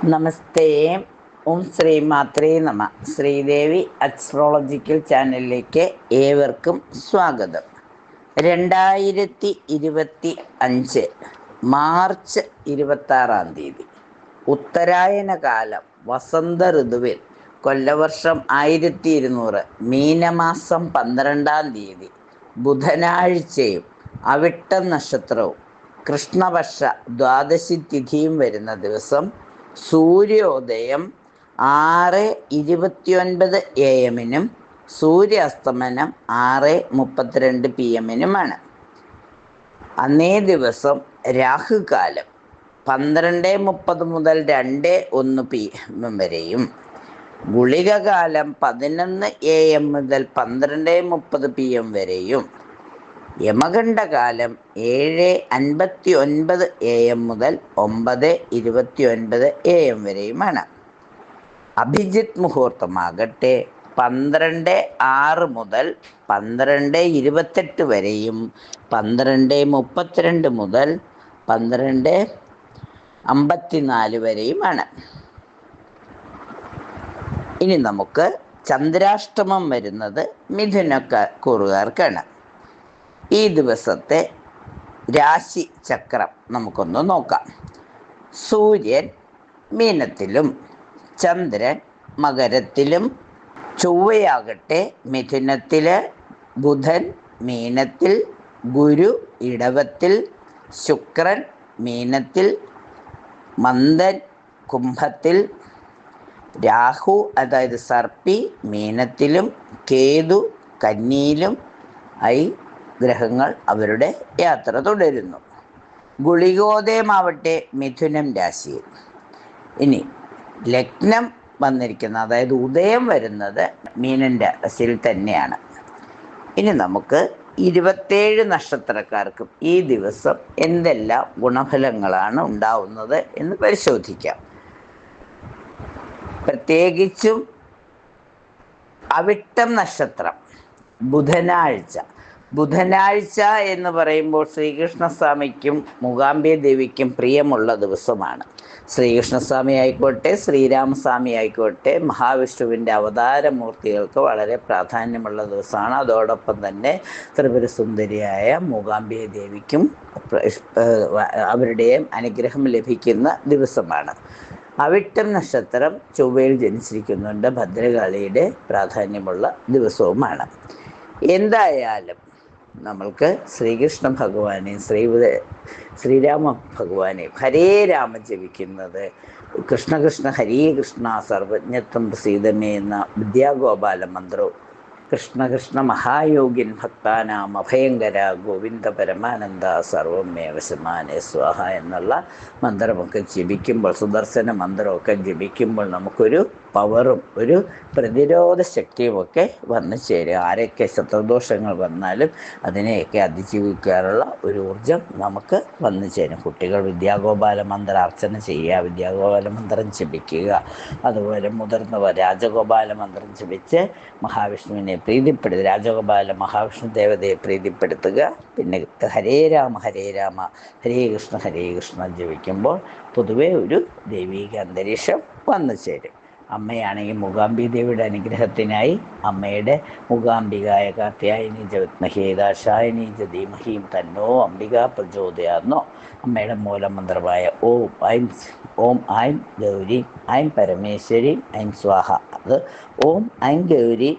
നമസ്തേ. ഓം ശ്രീ മാത്രേ നമ. ശ്രീദേവി അസ്ട്രോളജിക്കൽ ചാനലിലേക്ക് ഏവർക്കും സ്വാഗതം. 2025 മാർച്ച് 26 ഉത്തരായന കാലം, വസന്ത ഋതുവിൽ, കൊല്ലവർഷം 1200, മീനമാസം 12 ബുധനാഴ്ചയും അവിട്ടം നക്ഷത്രവും കൃഷ്ണപക്ഷ ദ്വാദശി തിഥിയും വരുന്ന ദിവസം സൂര്യോദയം 6:29 AM സൂര്യാസ്തമനം 6:32 PM അന്നേ ദിവസം രാഹുകാലം 12:30 മുതൽ 2:01 PM വരെയും, ഗുളികകാലം 11 AM മുതൽ 12:30 PM വരെയും, യമകണ്ഠകാലം 7:59 AM മുതൽ 9:29 AM വരെയുമാണ്. അഭിജിത്ത് മുഹൂർത്തമാകട്ടെ 12:06 മുതൽ 12:28 വരെയും, 12:32 മുതൽ 12:54 വരെയുമാണ്. ഇനി നമുക്ക് ചന്ദ്രാഷ്ടമം വരുന്നത് മിഥുനക്കൂറുകാർക്കാണ്. ഈ ദിവസത്തെ രാശി ചക്രം നമുക്കൊന്ന് നോക്കാം. സൂര്യൻ മീനത്തിലും ചന്ദ്രൻ മകരത്തിലും, ചൊവ്വയാകട്ടെ മിഥുനത്തില്, ബുധൻ മീനത്തിൽ, ഗുരു ഇടവത്തിൽ, ശുക്രൻ മീനത്തിൽ, മന്ദൻ കുംഭത്തിൽ, രാഹു അതായത് സർപ്പി മീനത്തിലും, കേതു കന്നിയിലും ആയി ഗ്രഹങ്ങൾ അവരുടെ യാത്ര തുടരുന്നു. ഗുളികോദയമാവട്ടെ മിഥുനം രാശിയിൽ. ഇനി ലഗ്നം വന്നിരിക്കുന്ന, അതായത് ഉദയം വരുന്നത് മീനൻ രാശിയിൽ തന്നെയാണ്. ഇനി നമുക്ക് 27 നക്ഷത്രക്കാർക്കും ഈ ദിവസം എന്തെല്ലാം ഗുണഫലങ്ങളാണ് ഉണ്ടാവുന്നത് എന്ന് പരിശോധിക്കാം. പ്രത്യേകിച്ചും അവിട്ടം നക്ഷത്രം ബുധനാഴ്ച എന്ന് പറയുമ്പോൾ ശ്രീകൃഷ്ണസ്വാമിക്കും മൂകാംബിക ദേവിക്കും പ്രിയമുള്ള ദിവസമാണ്. ശ്രീകൃഷ്ണസ്വാമി ആയിക്കോട്ടെ, ശ്രീരാമസ്വാമി ആയിക്കോട്ടെ, മഹാവിഷ്ണുവിൻ്റെ അവതാരമൂർത്തികൾക്ക് വളരെ പ്രാധാന്യമുള്ള ദിവസമാണ്. അതോടൊപ്പം തന്നെ ത്രിപുരസുന്ദരിയായ മൂകാംബിക ദേവിക്കും അവരുടെയും അനുഗ്രഹം ലഭിക്കുന്ന ദിവസമാണ്. അവിട്ടം നക്ഷത്രം ചൊവ്വയിൽ ജനിച്ചിരിക്കുന്നുണ്ട്. ഭദ്രകാളിയുടെ പ്രാധാന്യമുള്ള ദിവസവുമാണ്. എന്തായാലും നമ്മൾക്ക് ശ്രീകൃഷ്ണ ഭഗവാനെയും ശ്രീരാമ ഭഗവാനെയും ഹരേ രാമ ജപിക്കുന്നത്, കൃഷ്ണ കൃഷ്ണ ഹരേ കൃഷ്ണ സർവജ്ഞത്വം പ്രസീദമേ എന്ന വിദ്യാഗോപാല മന്ത്രവും, കൃഷ്ണ കൃഷ്ണ മഹായോഗിൻ ഭക്താനാം അഭയങ്കര ഗോവിന്ദ പരമാനന്ദ സർവം മേ വശമാനേ സ്വാഹ എന്നുള്ള മന്ത്രമൊക്കെ ജപിക്കുമ്പോൾ, സുദർശന മന്ത്രമൊക്കെ ജപിക്കുമ്പോൾ നമുക്കൊരു പവറും ഒരു പ്രതിരോധ ശക്തിയുമൊക്കെ വന്നു ചേരും. ആരൊക്കെ ശത്രുദോഷങ്ങൾ വന്നാലും അതിനെയൊക്കെ അതിജീവിക്കാനുള്ള ഒരു ഊർജം നമുക്ക് വന്നു ചേരും. കുട്ടികൾ വിദ്യാഗോപാല മന്ത്ര അർച്ചന ചെയ്യുക, വിദ്യാഗോപാല മന്ത്രം ജപിക്കുക. അതുപോലെ മുതിർന്നവർ രാജഗോപാല മന്ത്രം ജപിച്ച് മഹാവിഷ്ണുവിനെ പ്രീതിപ്പെടുത്തുക, രാജഗോപാല മഹാവിഷ്ണു ദേവതയെ പ്രീതിപ്പെടുത്തുക. പിന്നെ ഹരേ രാമ ഹരേ കൃഷ്ണ ജപിക്കുമ്പോൾ പൊതുവെ ഒരു ദൈവീക അന്തരീക്ഷം വന്നു ചേരും. അമ്മയാണെങ്കിൽ മൂകാംബിക ദേവിയുടെ അനുഗ്രഹത്തിനായി അമ്മയുടെ മൂകാംബികായ കാർത്യായനി ജവിത്മഹേ ദാശായനി ജധീമഹീം തന്നോ അംബിക പ്രചോദയാന്നോ അമ്മയുടെ മൂലമന്ത്രമായ ഓം ഐം ഗൗരി ഐം പരമേശ്വരി ഐം സ്വാഹ. അത് ഓം ഐം ഗൗരി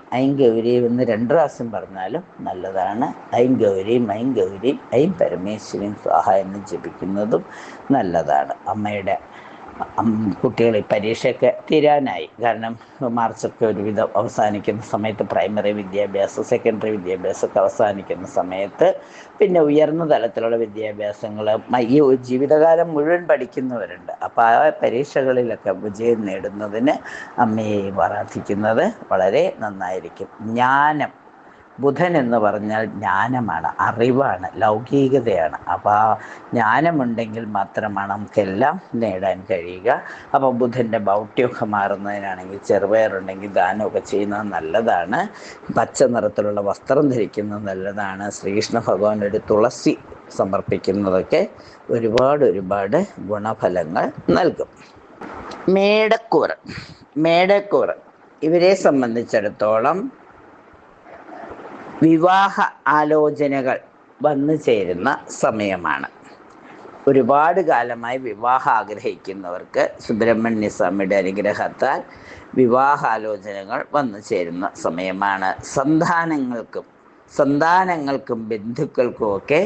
എന്ന് 2 പ്രാവശ്യം പറഞ്ഞാലും നല്ലതാണ്. ഐം ഗൗരി ഐം പരമേശ്വരി സ്വാഹ എന്ന് ജപിക്കുന്നതും നല്ലതാണ്. അമ്മയുടെ കുട്ടികൾ പരീക്ഷയൊക്കെ തീരാനായി. കാരണം മാർച്ചൊക്കെ ഒരുവിധം അവസാനിക്കുന്ന സമയത്ത് പ്രൈമറി വിദ്യാഭ്യാസം, സെക്കൻഡറി വിദ്യാഭ്യാസമൊക്കെ അവസാനിക്കുന്ന സമയത്ത് പിന്നെ ഉയർന്ന തലത്തിലുള്ള വിദ്യാഭ്യാസങ്ങൾ ഈ ജീവിതകാലം മുഴുവൻ പഠിക്കുന്നവരുണ്ട്. അപ്പോൾ ആ പരീക്ഷകളിലൊക്കെ വിജയം നേടുന്നതിന് അമ്മയെ ആരാധിക്കുന്നത് വളരെ നന്നായിരിക്കും. ജ്ഞാനം, ബുധൻ എന്ന് പറഞ്ഞാൽ ജ്ഞാനമാണ്, അറിവാണ്, ലൗകികതയാണ്. അപ്പോൾ ആ ജ്ഞാനമുണ്ടെങ്കിൽ മാത്രമാണ് നമുക്കെല്ലാം നേടാൻ കഴിയുക. അപ്പോൾ ബുധൻ്റെ ബൗട്ട്യമൊക്കെ മാറുന്നതിനാണെങ്കിൽ ചെറുപയറുണ്ടെങ്കിൽ ദാനമൊക്കെ ചെയ്യുന്നത് നല്ലതാണ്. പച്ച നിറത്തിലുള്ള വസ്ത്രം ധരിക്കുന്നത് നല്ലതാണ്. ശ്രീകൃഷ്ണ ഭഗവാൻ ഒരു തുളസി സമർപ്പിക്കുന്നതൊക്കെ ഒരുപാട് ഗുണഫലങ്ങൾ നൽകും. മേടക്കൂർ മേടക്കൂർ ഇവരെ സംബന്ധിച്ചിടത്തോളം വിവാഹ ആലോചനകൾ വന്നു ചേരുന്ന സമയമാണ്. ഒരുപാട് കാലമായി വിവാഹം ആഗ്രഹിക്കുന്നവർക്ക് സുബ്രഹ്മണ്യ സ്വാമിയുടെ അനുഗ്രഹത്താൽ വിവാഹാലോചനകൾ വന്നു ചേരുന്ന സമയമാണ്. സന്താനങ്ങൾക്കും ബന്ധുക്കൾക്കുമൊക്കെ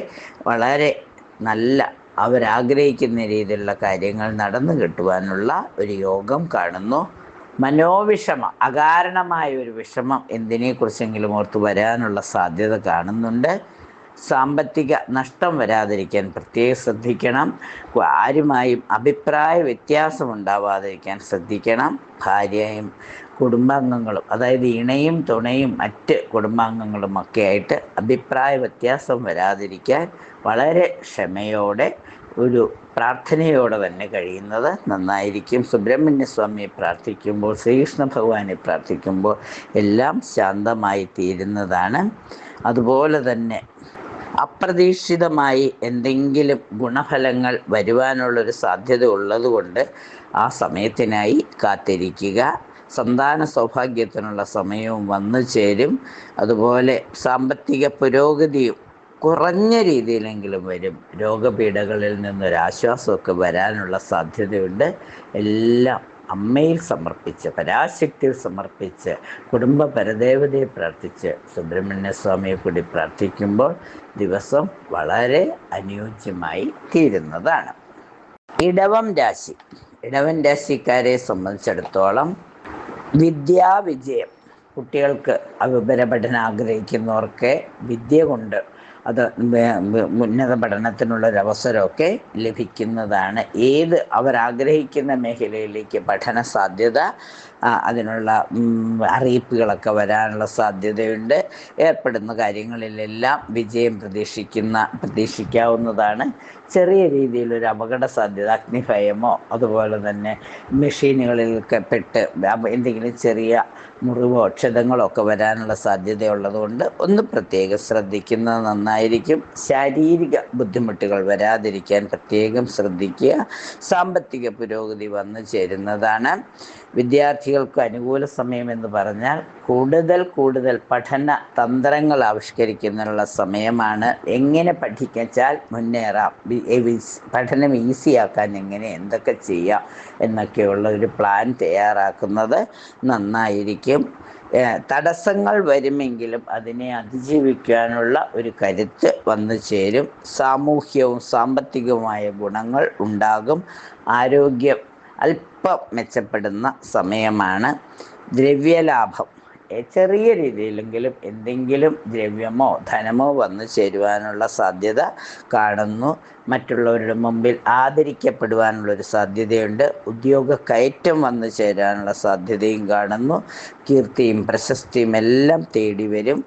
വളരെ നല്ല അവരാഗ്രഹിക്കുന്ന രീതിയിലുള്ള കാര്യങ്ങൾ നടന്നു കിട്ടുവാനുള്ള ഒരു യോഗം കാണുന്നു. മനോവിഷമം, അകാരണമായ ഒരു വിഷമം എന്തിനെക്കുറിച്ചെങ്കിലും ഓർത്ത് വരാനുള്ള സാധ്യത കാണുന്നുണ്ട്. സാമ്പത്തിക നഷ്ടം വരാതിരിക്കാൻ പ്രത്യേകം ശ്രദ്ധിക്കണം. ആരുമായും അഭിപ്രായ വ്യത്യാസം ഉണ്ടാവാതിരിക്കാൻ ശ്രദ്ധിക്കണം. ഭാര്യയും കുടുംബാംഗങ്ങളും, അതായത് ഇണയും തുണയും മറ്റ് കുടുംബാംഗങ്ങളും ഒക്കെ ആയിട്ട് അഭിപ്രായ വ്യത്യാസം വരാതിരിക്കാൻ വളരെ ക്ഷമയോടെ ഒരു പ്രാർത്ഥനയോടെ തന്നെ കഴിയുന്നത് നന്നായിരിക്കും. സുബ്രഹ്മണ്യ സ്വാമിയെ പ്രാർത്ഥിക്കുമ്പോൾ, ശ്രീകൃഷ്ണ ഭഗവാനെ പ്രാർത്ഥിക്കുമ്പോൾ എല്ലാം ശാന്തമായി തീരുന്നതാണ്. അതുപോലെ തന്നെ അപ്രതീക്ഷിതമായി എന്തെങ്കിലും ഗുണഫലങ്ങൾ വരുവാനുള്ളൊരു സാധ്യത ഉള്ളതുകൊണ്ട് ആ സമയത്തിനായി കാത്തിരിക്കുക. സന്താന സൗഭാഗ്യത്തിനുള്ള സമയവും വന്നു ചേരും. അതുപോലെ സാമ്പത്തിക പുരോഗതിയും കുറഞ്ഞ രീതിയിലെങ്കിലും വരും. രോഗപീഠകളിൽ നിന്നൊരാശ്വാസമൊക്കെ വരാനുള്ള സാധ്യതയുണ്ട്. എല്ലാം അമ്മയിൽ സമർപ്പിച്ച്, പരാശക്തിയിൽ സമർപ്പിച്ച്, കുടുംബ പരദേവതയെ പ്രാർത്ഥിച്ച്, സുബ്രഹ്മണ്യ സ്വാമിയെ കൂടി പ്രാർത്ഥിക്കുമ്പോൾ ദിവസം വളരെ അനുയോജ്യമായി തീരുന്നതാണ്. ഇടവം രാശിക്കാരെ സംബന്ധിച്ചിടത്തോളം വിദ്യാവിജയം, കുട്ടികൾക്ക് ഉപരിപഠനം ആഗ്രഹിക്കുന്നവർക്ക് വിദ്യ കൊണ്ട് അത് ഉന്നത പഠനത്തിനുള്ളൊരവസരമൊക്കെ ലഭിക്കുന്നതാണ്. അവരാഗ്രഹിക്കുന്ന മേഖലയിലേക്ക് പഠന സാധ്യത, അതിനുള്ള അറിയിപ്പുകളൊക്കെ വരാനുള്ള സാധ്യതയുണ്ട്. ഏർപ്പെടുന്ന കാര്യങ്ങളിലെല്ലാം വിജയം പ്രതീക്ഷിക്കാവുന്നതാണ്. ചെറിയ രീതിയിലൊരു അപകട സാധ്യത, അഗ്നിഭയമോ അതുപോലെ തന്നെ മെഷീനുകളിലൊക്കെ പെട്ട് എന്തെങ്കിലും ചെറിയ മുറിവോ ക്ഷതങ്ങളോ ഒക്കെ വരാനുള്ള സാധ്യതയുള്ളതുകൊണ്ട് ഒന്ന് പ്രത്യേകം ശ്രദ്ധിക്കുന്നത് നന്നായിരിക്കും. ശാരീരിക ബുദ്ധിമുട്ടുകൾ വരാതിരിക്കാൻ പ്രത്യേകം ശ്രദ്ധിക്കുക. സാമ്പത്തിക പുരോഗതി വന്നു ചേരുന്നതാണ്. വിദ്യാർത്ഥികൾക്ക് അനുകൂല സമയം എന്ന് പറഞ്ഞാൽ കൂടുതൽ പഠന തന്ത്രങ്ങൾ ആവിഷ്കരിക്കുന്നതിനുള്ള സമയമാണ്. എങ്ങനെ പഠിച്ചാൽ മുന്നേറാം, പഠനം ഈസിയാക്കാൻ എന്തൊക്കെ ചെയ്യാം എന്നൊക്കെയുള്ള ഒരു പ്ലാൻ തയ്യാറാക്കുന്നത് നന്നായിരിക്കും. തടസ്സങ്ങൾ വരുമെങ്കിലും അതിനെ അതിജീവിക്കാനുള്ള ഒരു കരുത്ത് വന്നു ചേരും. സാമൂഹ്യവും സാമ്പത്തികവുമായ ഗുണങ്ങൾ ഉണ്ടാകും. ആരോഗ്യം അല്പം മെച്ചപ്പെടുന്ന സമയമാണ്. ദ്രവ്യലാഭം, ചെറിയ രീതിയിലെങ്കിലും എന്തെങ്കിലും ദ്രവ്യമോ ധനമോ വന്നു ചേരുവാനുള്ള സാധ്യത കാണുന്നു. മറ്റുള്ളവരുടെ മുമ്പിൽ ആദരിക്കപ്പെടുവാനുള്ളൊരു സാധ്യതയുണ്ട്. ഉദ്യോഗ കയറ്റം വന്നു ചേരാനുള്ള സാധ്യതയും കാണുന്നു. കീർത്തിയും പ്രശസ്തിയും എല്ലാം തേടി വരും.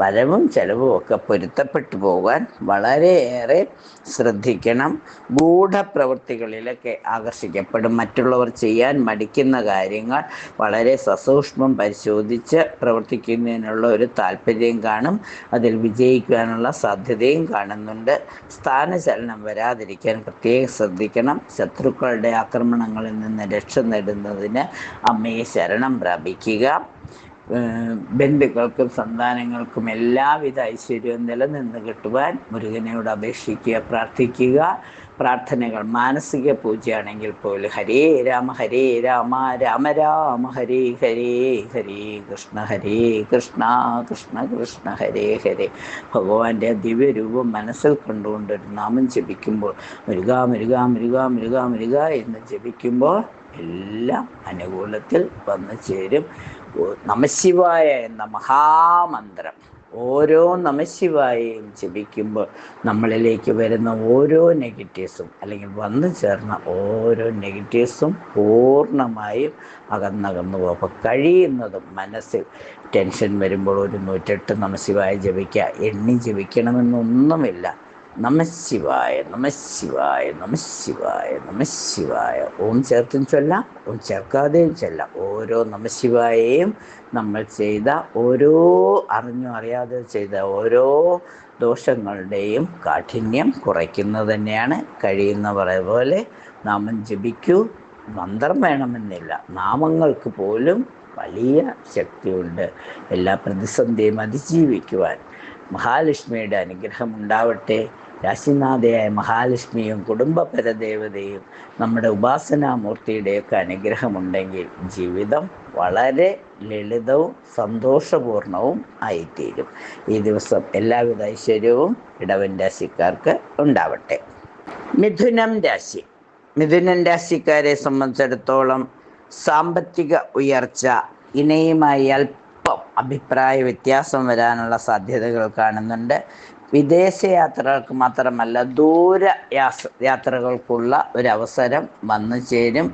വരവും ചെലവും ഒക്കെ പൊരുത്തപ്പെട്ടു പോകാൻ വളരെയേറെ ശ്രദ്ധിക്കണം. ഗൂഢപ്രവൃത്തികളിലൊക്കെ ആകർഷിക്കപ്പെടും. മറ്റുള്ളവർ ചെയ്യാൻ മടിക്കുന്ന കാര്യങ്ങൾ വളരെ സസൂക്ഷ്മം പരിശോധിച്ച് പ്രവർത്തിക്കുന്നതിനുള്ള ഒരു താല്പര്യം കാണും. അതിൽ വിജയിക്കാനുള്ള സാധ്യതയും കാണുന്നുണ്ട്. സ്ഥാനചലനം വരാതിരിക്കാൻ പ്രത്യേകം ശ്രദ്ധിക്കണം. ശത്രുക്കളുടെ ആക്രമണങ്ങളിൽ നിന്ന് രക്ഷ നേടുന്നതിന് അമ്മയെ ശരണം പ്രാപിക്കുക. ബന്ധുക്കൾക്കും സന്താനങ്ങൾക്കും എല്ലാവിധ ഐശ്വര്യവും നിലനിന്ന് കിട്ടുവാൻ മുരുകനോട് അപേക്ഷിക്കുക, പ്രാർത്ഥിക്കുക. പ്രാർത്ഥനകൾ മാനസിക പൂജയാണെങ്കിൽ പോലും ഹരേ രാമ രാമ രാമ ഹരേ ഹരേ, ഹരേ കൃഷ്ണ കൃഷ്ണ കൃഷ്ണ ഹരേ ഹരേ, ഭഗവാന്റെ ദിവ്യരൂപം മനസ്സിൽ കണ്ടുകൊണ്ടൊരു നാമം ജപിക്കുമ്പോൾ മുരുക മുരുക മുരുക മുരുക മുരുക എന്ന് ജപിക്കുമ്പോൾ എല്ലാം അനുകൂലത്തിൽ വന്നു ചേരും. നമഃശിവായ എന്ന മഹാമന്ത്രം ഓരോ നമഃശിവായയും ജപിക്കുമ്പോൾ നമ്മളിലേക്ക് വരുന്ന ഓരോ നെഗറ്റീവ്സും അല്ലെങ്കിൽ വന്നു ചേർന്ന ഓരോ നെഗറ്റീവ്സും പൂർണ്ണമായും അകന്നകന്നു പോകും. അപ്പോൾ കഴിയുന്നതും മനസ്സിൽ ടെൻഷൻ വരുമ്പോൾ ഒരു 108 നമഃശിവായ ജപിക്കുക. എണ്ണി ജപിക്കണമെന്നൊന്നുമില്ല. നമഃശിവായ നമഃശിവായ നമഃശിവായ നമഃശിവായ. ഓം ചേർത്തും ചൊല്ലാം, ഓം ചേർക്കാതെയും ചൊല്ലാം. ഓരോ നമഃശിവായയും നമ്മൾ ചെയ്ത ഓരോ അറിഞ്ഞോ അറിയാതെ ചെയ്ത ഓരോ ദോഷങ്ങളുടെയും കാഠിന്യം കുറയ്ക്കുന്നത് തന്നെയാണ്. കഴിയുന്നവരെ പോലെ നാമം ജപിക്കൂ. മന്ത്രം വേണമെന്നില്ല, നാമങ്ങൾക്ക് പോലും വലിയ ശക്തിയുണ്ട്. എല്ലാ പ്രതിസന്ധിയും അതിജീവിക്കുവാൻ മഹാലക്ഷ്മിയുടെ അനുഗ്രഹം ഉണ്ടാവട്ടെ. രാശിനാഥയായ മഹാലക്ഷ്മിയും കുടുംബ പരദേവതയും നമ്മുടെ ഉപാസനാമൂർത്തിയുടെയൊക്കെ അനുഗ്രഹമുണ്ടെങ്കിൽ ജീവിതം വളരെ ലളിതവും സന്തോഷപൂർണവും ആയിത്തീരും. ഈ ദിവസം എല്ലാവിധ ഐശ്വര്യവും ഇടവൻ രാശിക്കാർക്ക് ഉണ്ടാവട്ടെ. മിഥുനം രാശി. മിഥുനം രാശിക്കാരെ സംബന്ധിച്ചിടത്തോളം സാമ്പത്തിക ഉയർച്ച, ഇണയുമായി അല്പം അഭിപ്രായ വ്യത്യാസം വരാനുള്ള സാധ്യതകൾ കാണുന്നുണ്ട്. വിദേശയാത്രകൾക്ക് മാത്രമല്ല, ദൂര യാത്രകൾക്കുള്ള ഒരവസരം വന്നു ചേരും.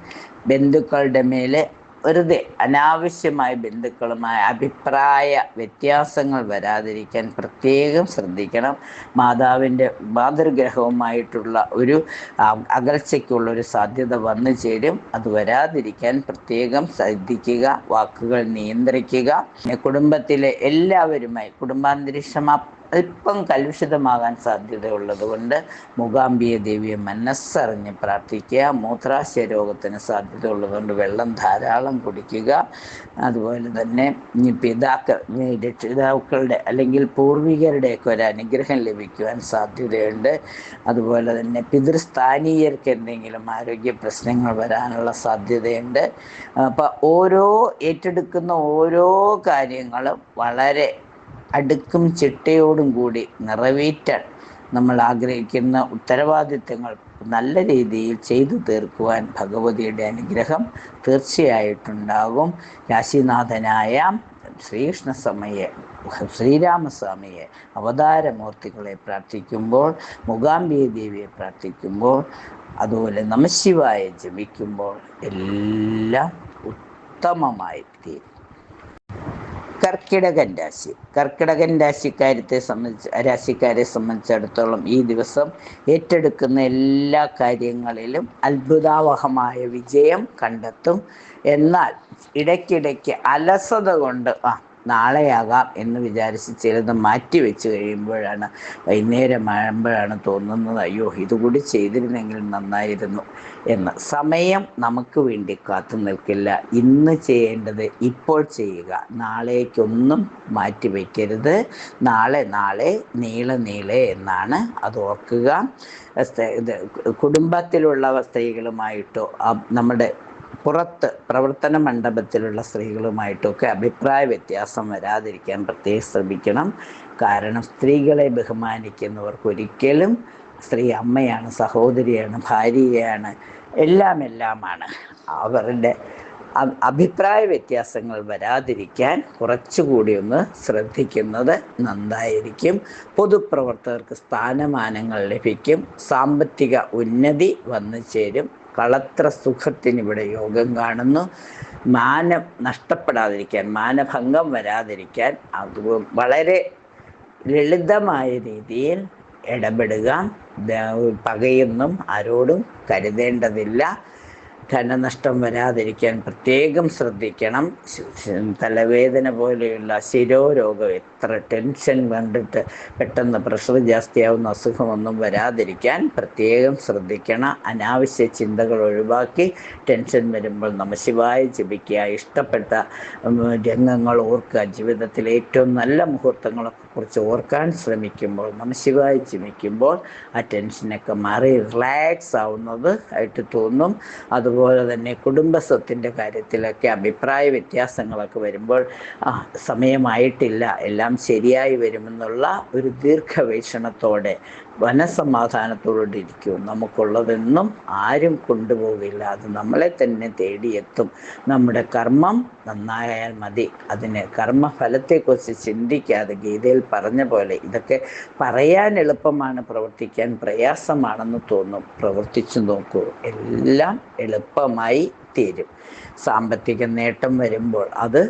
ബന്ധുക്കളുടെ മേലെ വെറുതെ അനാവശ്യമായ ബന്ധുക്കളുമായ അഭിപ്രായ വ്യത്യാസങ്ങൾ വരാതിരിക്കാൻ പ്രത്യേകം ശ്രദ്ധിക്കണം. മാതൃഗ്രഹവുമായിട്ടുള്ള ഒരു അകൽച്ചയ്ക്കുള്ളൊരു സാധ്യത വന്നു ചേരും. അത് വരാതിരിക്കാൻ പ്രത്യേകം ശ്രദ്ധിക്കുക, വാക്കുകൾ നിയന്ത്രിക്കുക. കുടുംബത്തിലെ എല്ലാവരുമായി കുടുംബാന്തരീക്ഷം അല്പം കലുഷിതമാകാൻ സാധ്യതയുള്ളത് കൊണ്ട് മൂകാംബിക ദേവിയെ മനസ്സറിഞ്ഞ് പ്രാർത്ഥിക്കുക. മൂത്രാശയ രോഗത്തിന് സാധ്യത ഉള്ളതുകൊണ്ട് വെള്ളം ധാരാളം കുടിക്കുക. അതുപോലെ തന്നെ രക്ഷിതാക്കളുടെ അല്ലെങ്കിൽ പൂർവികരുടെയൊക്കെ ഒരു അനുഗ്രഹം ലഭിക്കുവാൻ സാധ്യതയുണ്ട്. അതുപോലെ തന്നെ പിതൃസ്ഥാനീയർക്ക് എന്തെങ്കിലും ആരോഗ്യ പ്രശ്നങ്ങൾ വരാനുള്ള സാധ്യതയുണ്ട്. അപ്പം ഏറ്റെടുക്കുന്ന ഓരോ കാര്യങ്ങളും വളരെ അടുക്കും ചിട്ടയോടും കൂടി നിറവേറ്റാൻ നമ്മൾ ആഗ്രഹിക്കുന്ന ഉത്തരവാദിത്തങ്ങൾ നല്ല രീതിയിൽ ചെയ്തു തീർക്കുവാൻ ഭഗവതിയുടെ അനുഗ്രഹം തീർച്ചയായിട്ടുണ്ടാകും. രാശിനാഥനായ ശ്രീരാമസ്വാമിയെ അവതാരമൂർത്തികളെ പ്രാർത്ഥിക്കുമ്പോൾ, മൂകാംബിക ദേവിയെ പ്രാർത്ഥിക്കുമ്പോൾ, അതുപോലെ നമഃശിവായ ജപിക്കുമ്പോൾ എല്ലാം ഉത്തമമായി തീരും. കർക്കിടകൻ രാശിക്കാരെ സംബന്ധിച്ചിടത്തോളം ഈ ദിവസം ഏറ്റെടുക്കുന്ന എല്ലാ കാര്യങ്ങളിലും അത്ഭുതാവഹമായ വിജയം കണ്ടെത്തും. എന്നാൽ ഇടയ്ക്കിടയ്ക്ക് അലസത കൊണ്ട് നാളെയാകാം എന്ന് വിചാരിച്ച് ചിലത് മാറ്റി വെച്ച് കഴിയുമ്പോഴാണ്, വൈകുന്നേരം ആകുമ്പോഴാണ് തോന്നുന്നത്, അയ്യോ ഇതുകൂടി ചെയ്തിരുന്നെങ്കിൽ നന്നായിരുന്നു എന്ന്. സമയം നമുക്ക് വേണ്ടി കാത്തു നിൽക്കില്ല. ഇന്ന് ചെയ്യേണ്ടത് ഇപ്പോൾ ചെയ്യുക. നാളേക്കൊന്നും മാറ്റി വയ്ക്കരുത്. നാളെ നീളെ എന്നാണ്, അത് ഓർക്കുക. കുടുംബത്തിലുള്ള സ്ത്രീകളുമായിട്ടോ നമ്മുടെ പുറത്ത് പ്രവർത്തന മണ്ഡപത്തിലുള്ള സ്ത്രീകളുമായിട്ടൊക്കെ അഭിപ്രായ വ്യത്യാസം വരാതിരിക്കാൻ പ്രത്യേകം ശ്രമിക്കണം. കാരണം സ്ത്രീകളെ ബഹുമാനിക്കുന്നവർക്ക് ഒരിക്കലും സ്ത്രീ അമ്മയാണ്, സഹോദരിയാണ്, ഭാര്യയാണ്, എല്ലാമാണ്. അവരുടെ അഭിപ്രായ വ്യത്യാസങ്ങൾ വരാതിരിക്കാൻ കുറച്ചുകൂടി ഒന്ന് ശ്രദ്ധിക്കുന്നത് നന്നായിരിക്കും. പൊതുപ്രവർത്തകർക്ക് സ്ഥാനമാനങ്ങൾ ലഭിക്കും. സാമ്പത്തിക ഉന്നതി വന്നു ചേരും. കളത്ര സുഖത്തിന് ഇവിടെ യോഗം കാണുന്നു. മാനം നഷ്ടപ്പെടാതിരിക്കാൻ, മാനഭംഗം വരാതിരിക്കാൻ അത് വളരെ ലളിതമായ രീതിയിൽ ഇടപെടുക. പകയൊന്നും ആരോടും കരുതേണ്ടതില്ല. ധനനഷ്ടം വരാതിരിക്കാൻ പ്രത്യേകം ശ്രദ്ധിക്കണം. തലവേദന പോലെയുള്ള ശിരോരോഗം, എത്ര ടെൻഷൻ കണ്ടിട്ട് പെട്ടെന്ന് പ്രഷർ ജാസ്തിയാവുന്ന അസുഖമൊന്നും വരാതിരിക്കാൻ പ്രത്യേകം ശ്രദ്ധിക്കണം. അനാവശ്യ ചിന്തകൾ ഒഴിവാക്കി ടെൻഷൻ വരുമ്പോൾ നമഃശിവായ ജപിക്കുക. ഇഷ്ടപ്പെട്ട രംഗങ്ങൾ ഓർക്കുക. ജീവിതത്തിലെ ഏറ്റവും നല്ല മുഹൂർത്തങ്ങളെക്കുറിച്ച് ഓർക്കാൻ ശ്രമിക്കുമ്പോൾ, നമഃശിവായ ജപിക്കുമ്പോൾ ആ ടെൻഷനൊക്കെ മാറി റിലാക്സ് ആവുന്നത് ആയിട്ട് തോന്നും. അതുപോലെ തന്നെ കുടുംബസ്വത്തിൻ്റെ കാര്യത്തിലൊക്കെ അഭിപ്രായ വ്യത്യാസങ്ങളൊക്കെ വരുമ്പോൾ സമയമായിട്ടില്ല, എല്ലാം ശരിയായി വരുമെന്നുള്ള ഒരു ദീർഘവീക്ഷണത്തോടെ മനസ്സമാധാനത്തോടെ ഇരിക്കും. നമുക്കുള്ളതെന്നും ആരും കൊണ്ടുപോകില്ല, അത് നമ്മളെ തന്നെ തേടിയെത്തും. നമ്മുടെ കർമ്മം നന്നായാൽ മതി. അതിന് കർമ്മഫലത്തെക്കുറിച്ച് ചിന്തിക്കാതെ, ഗീതയിൽ പറഞ്ഞ പോലെ ഇതൊക്കെ പറയാൻ എളുപ്പമാണ്, പ്രവർത്തിക്കാൻ പ്രയാസമാണെന്ന് തോന്നും. പ്രവർത്തിച്ചു നോക്കൂ, എല്ലാം എളുപ്പമായി തീരും. സാമ്പത്തിക നേട്ടം വരുമ്പോൾ അത്